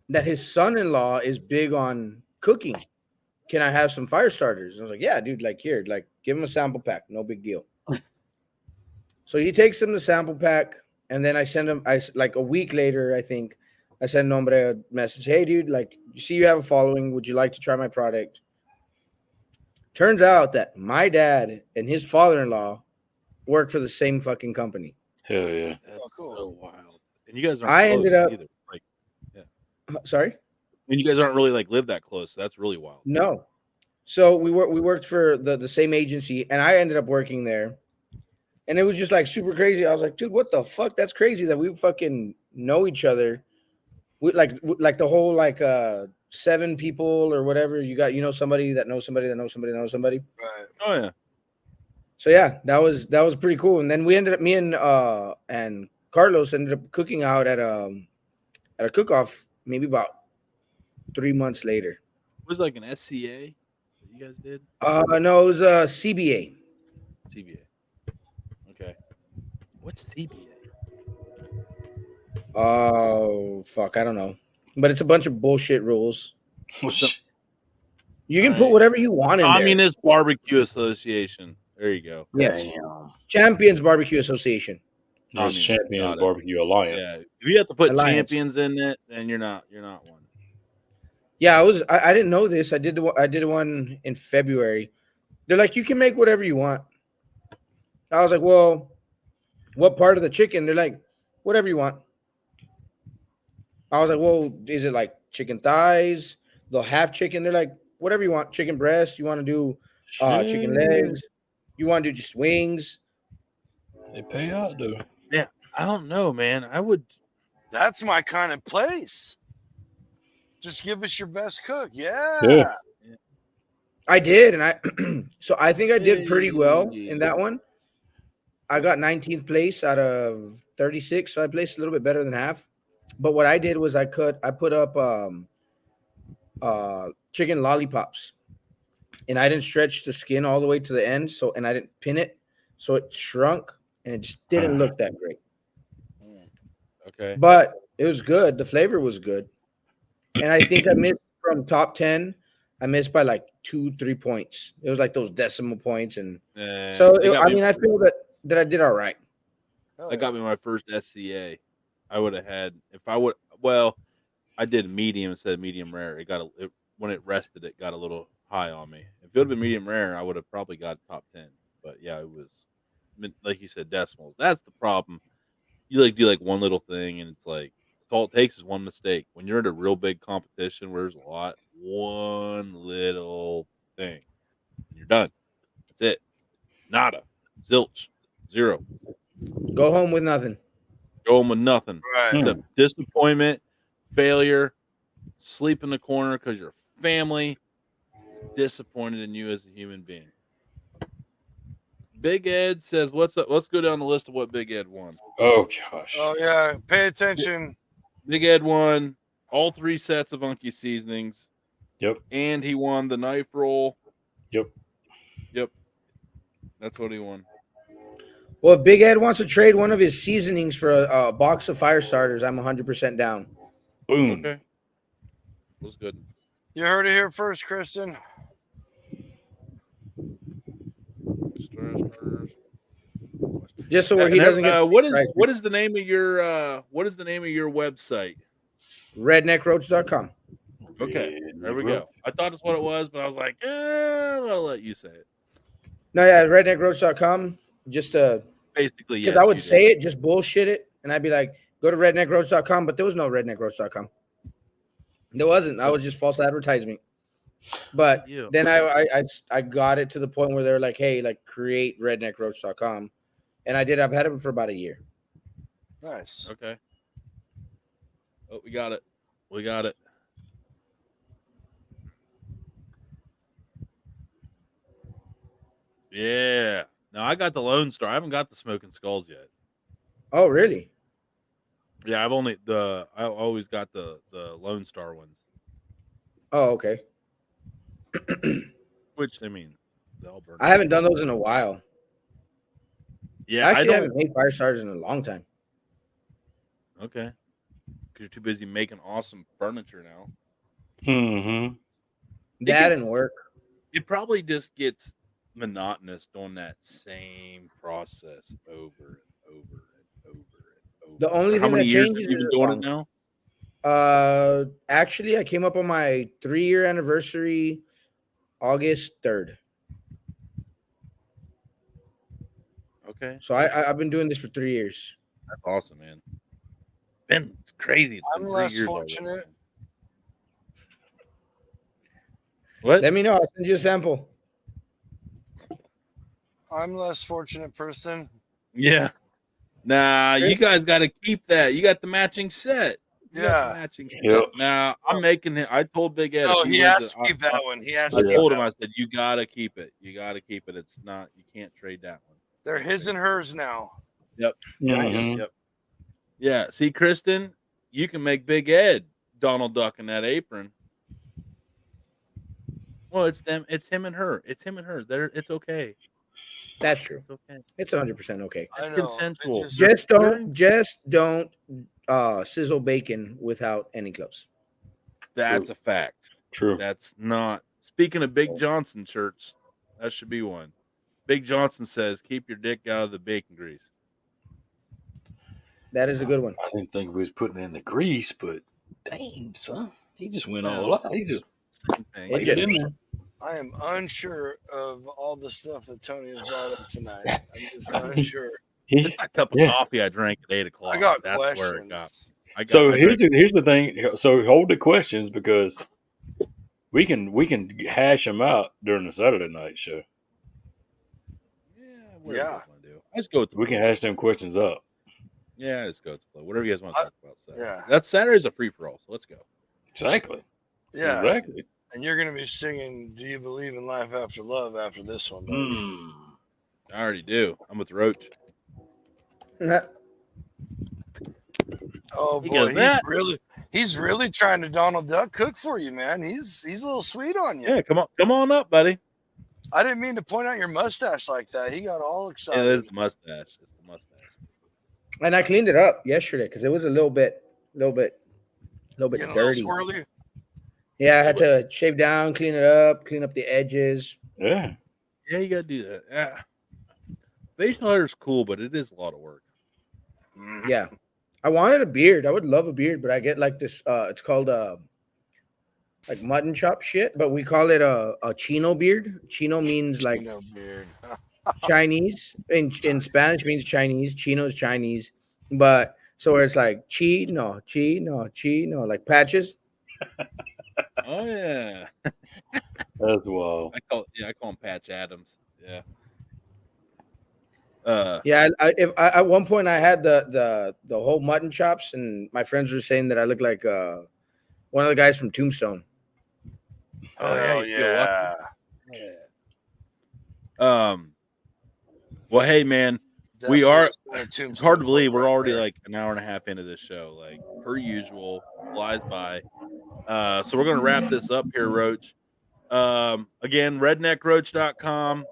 that his son-in-law is big on cooking. Can I have some fire starters? And I was like, yeah, dude, like here, like give him a sample pack. No big deal. So he takes him the sample pack and then I send him, like a week later, I think, I sent Nombre a message. Hey, dude, like, you see you have a following. Would you like to try my product? Turns out that my dad and his father-in-law work for the same fucking company. Hell yeah. That's so wild. And you guys aren't I close ended up either. Like, sorry? And you guys aren't really like live that close. So that's really wild. No. So we worked for the same agency and I ended up working there. And it was just like super crazy. I was like, dude, what the fuck? That's crazy that we fucking know each other. We like the whole like 7 people or whatever. You got, somebody that knows somebody that knows somebody that knows somebody. Right. Oh yeah. So yeah, that was pretty cool. And then we ended up, me and Carlos ended up cooking out at a cook-off maybe about 3 months later. It was like an SCA that you guys did? No, it was a CBA. CBA. Okay. What's CBA? Oh, fuck. I don't know. But it's a bunch of bullshit rules. You can put whatever you want in there. Communist Barbecue Association. There you go. Yes. Champions Barbecue Association. There's Champions Barbecue Alliance. Yeah. If you have to put champions in it, then you're not one. Yeah, I didn't know this. I did one in February. They're like, you can make whatever you want. I was like, well, what part of the chicken? They're like, whatever you want. I was like, well, is it like chicken thighs? They'll have chicken. They're like, whatever you want. Chicken breast. You want to do chicken legs? You want to do just wings? They pay out though. Yeah, I don't know, man. I would. That's my kind of place. Just give us your best cook. Yeah. Yeah. I did, and I so I think I did pretty well in that one. I got 19th place out of 36, so I placed a little bit better than half. But what I did was I put up chicken lollipops, and I didn't stretch the skin all the way to the end, and I didn't pin it, so it shrunk and it just didn't look that great. Okay. But it was good. The flavor was good, and I think I missed from top 10. I missed by like 2-3 points. It was like those decimal points, and so I feel that I did all right. That got me my first SCA. I would have had if I would. Well, I did medium instead of medium rare. When it rested, it got a little high on me. If it would have been medium rare, I would have probably got top 10. But yeah, it was like you said, decimals. That's the problem. You like do like one little thing, and it's like all it takes is one mistake. When you're at a real big competition where there's a lot, one little thing, and you're done. That's it. Nada. Zilch. Zero. Go home with nothing. Go home with nothing. Right. Except disappointment, failure, sleep in the corner because your family is disappointed in you as a human being. Big Ed says, "What's up?" Let's go down the list of what Big Ed won. Oh gosh. Oh yeah. Pay attention. Big Ed won all 3 sets of Unky seasonings. Yep. And he won the knife roll. Yep. That's what he won. Well, if Big Ed wants to trade one of his seasonings for a box of fire starters, I'm 100% down. Boom. Okay. Was good. You heard it here first, Kristen. Just so he doesn't get what is the name of your website? redneckroach.com. Okay, there we go. I thought that's what it was, but I was like, I'll let you say it. No, yeah, redneckroach.com. Just basically, because yes, I would say it, just bullshit it, and I'd be like, go to redneckroach.com, but there was no redneckroach.com. There wasn't. I was just false advertisement. But then I got it to the point where they were like, hey, like create redneckroach.com. And I did. I've had it for about a year. Nice. Okay. Oh, we got it. We got it. Yeah. Now I got the Lone Star. I haven't got the Smoking Skulls yet. Oh, really? Yeah, I always got the Lone Star ones. Oh, okay. Which I mean, I haven't done those in a while. Yeah, I haven't made fire starters in a long time. Okay. Because you're too busy making awesome furniture now. Mm-hmm. That and work. It probably just gets monotonous doing that same process over and over and over and over. The only How thing many that years changes have you been is doing it now? Actually, I came up on my 3-year anniversary August 3rd. Okay. So I've been doing this for 3 years. That's awesome, man. It's crazy. It's I'm less fortunate. What? Let me know. I'll send you a sample. I'm less fortunate person. Yeah. Nah, you guys got to keep that. You got the matching set. Matching set. Yep. Now I'm making it. I told Big Ed. No, he has to keep that one. He has to. I told him. I said, "You got to keep it. You got to keep it. It's not. You can't trade that one. They're his and hers now." Yep. Mm-hmm. Yep. Yeah. See, Kristen, you can make Big Ed Donald Duck in that apron. Well, it's them. It's him and her. It's him and her. It's okay. That's true. It's okay. It's 100% okay. It's consensual. Just don't sizzle bacon without any clothes. That's a fact. True. That's not. Speaking of Big Johnson shirts, that should be one. Big Johnson says, "Keep your dick out of the bacon grease." That is a good one. I didn't think we was putting in the grease, but dang, son, he just went all out. He just laid it in there. I am unsure of all the stuff that Tony has brought up tonight. I'm just unsure. It's that cup of coffee I drank at 8 o'clock. I got That's questions. where it got. So here's the thing. So hold the questions because we can hash them out during the Saturday night show. Yeah. Let's go with the We can hash them questions up. Yeah, let's go with the flow. Whatever you guys want to talk about. Saturday. Yeah. That's Saturday's a free for all, so let's go. Exactly. Yeah. Exactly. And you're gonna be singing "Do You Believe in Life After Love" after this one, buddy. I already do. I'm with Roach. Oh boy, he's really trying to Donald Duck cook for you, man. He's a little sweet on you. Yeah, come on up, buddy. I didn't mean to point out your mustache like that. He got all excited. Yeah, it's the mustache. It's the mustache. And I cleaned it up yesterday because it was a little bit dirty. A little swirly. Yeah, I had to shave down, clean it up, clean up the edges. Yeah. Yeah, you gotta do that. Yeah. Facial hair is cool, but it is a lot of work. Yeah. I wanted a beard. I would love a beard, but I get like this it's called like mutton chop shit, but we call it a chino beard. Chino means like Chino beard. Chinese. In Spanish means Chinese. Chino is Chinese. But so it's like chino, like patches. Oh yeah. That's wild. I call him Patch Adams. Yeah. Yeah, at one point I had the whole mutton chops, and my friends were saying that I look like one of the guys from Tombstone. Oh yeah. Well, hey man, Definitely. we are. It's hard to believe we're already like an hour and a half into this show. Like per usual, flies by. So we're gonna wrap this up here, Roach. Again, redneckroach.com.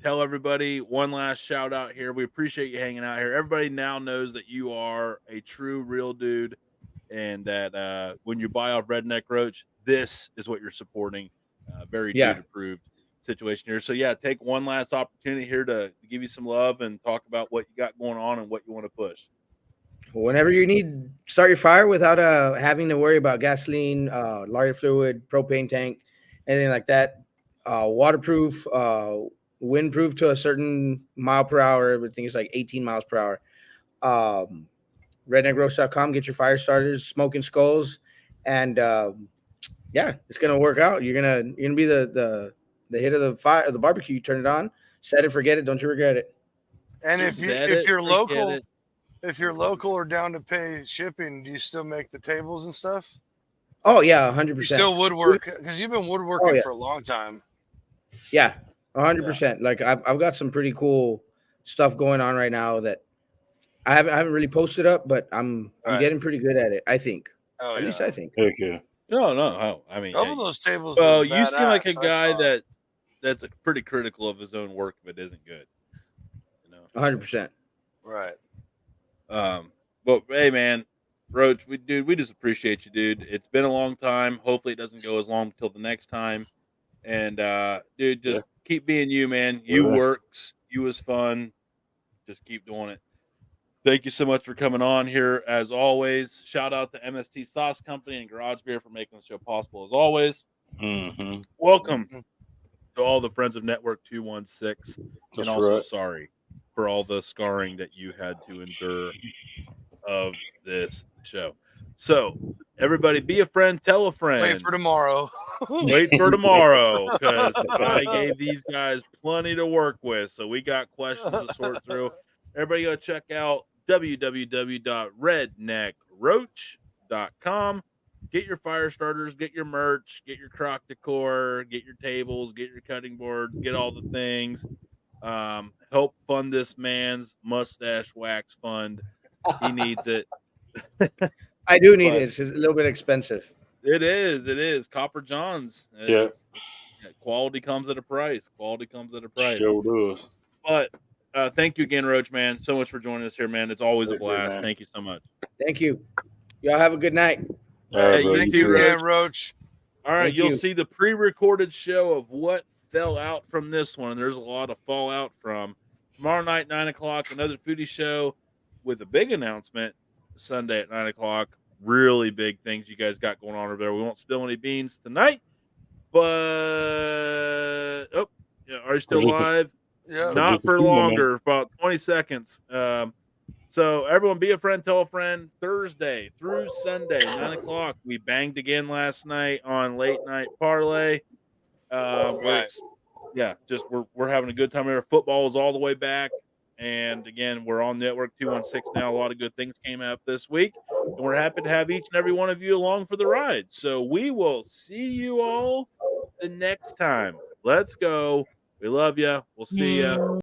Tell everybody one last shout out here. We appreciate you hanging out here. Everybody now knows that you are a true, real dude, and that when you buy off Redneck Roach, this is what you're supporting. Very dude approved situation here. So yeah, take one last opportunity here to give you some love and talk about what you got going on and what you want to push. Whenever you need start your fire without having to worry about gasoline, lighter fluid, propane tank, anything like that, waterproof, windproof to a certain mile per hour. Everything is like 18 miles per hour. Redneckroach.com. Get your fire starters, smoking skulls, and yeah, it's gonna work out. You're gonna be the hit of the fire, of the barbecue. You turn it on, set it, forget it. Don't you regret it. And if you're local or down to pay shipping, do you still make the tables and stuff? Oh yeah, 100%. You still woodwork because you've been woodworking for a long time. Yeah, 100%. Like I've got some pretty cool stuff going on right now that I haven't really posted up, but I'm getting pretty good at it. I think. At least I think. Heck yeah. No. I mean, some of those tables. Well, you seem like a guy that's pretty critical of his own work if it isn't good. 100%. Right. But hey, man, Roach, we just appreciate you, dude. It's been a long time. Hopefully, it doesn't go as long until the next time. And dude, just keep being you, man. You works. You was fun. Just keep doing it. Thank you so much for coming on here. As always, shout out to MST Sauce Company and Garage Beer for making the show possible. As always, welcome to all the friends of Network 216, and also sorry for all the scarring that you had to endure of this show. So, everybody, be a friend, tell a friend. Wait for tomorrow. Wait for tomorrow, because I gave these guys plenty to work with. So we got questions to sort through. Everybody go check out www.redneckroach.com. Get your fire starters, get your merch, get your crock decor, get your tables, get your cutting board, get all the things. Help fund this man's mustache wax fund. He needs it. I do need it. It's a little bit expensive. It is. Copper John's. Quality comes at a price. Sure does. But thank you again, Roach, man. So much for joining us here, man. It's always a blast. Thank you so much. Thank you. Y'all have a good night. Hey, thank you again, Roach. All right, you'll see the pre-recorded show of what fell out from this one. There's a lot of fallout from tomorrow night, 9 o'clock, another foodie show with a big announcement Sunday at 9 o'clock. Really big things you guys got going on over there. We won't spill any beans tonight, but are you still live? Yeah. Not just a for few more longer, about 20 seconds. So everyone be a friend, tell a friend. Thursday through Sunday, 9 o'clock. We banged again last night on late night parlay. Right. We're having a good time here. Football is all the way back. And again, we're on Network 216 now. A lot of good things came out this week. And we're happy to have each and every one of you along for the ride. So we will see you all the next time. Let's go. We love you. We'll see you.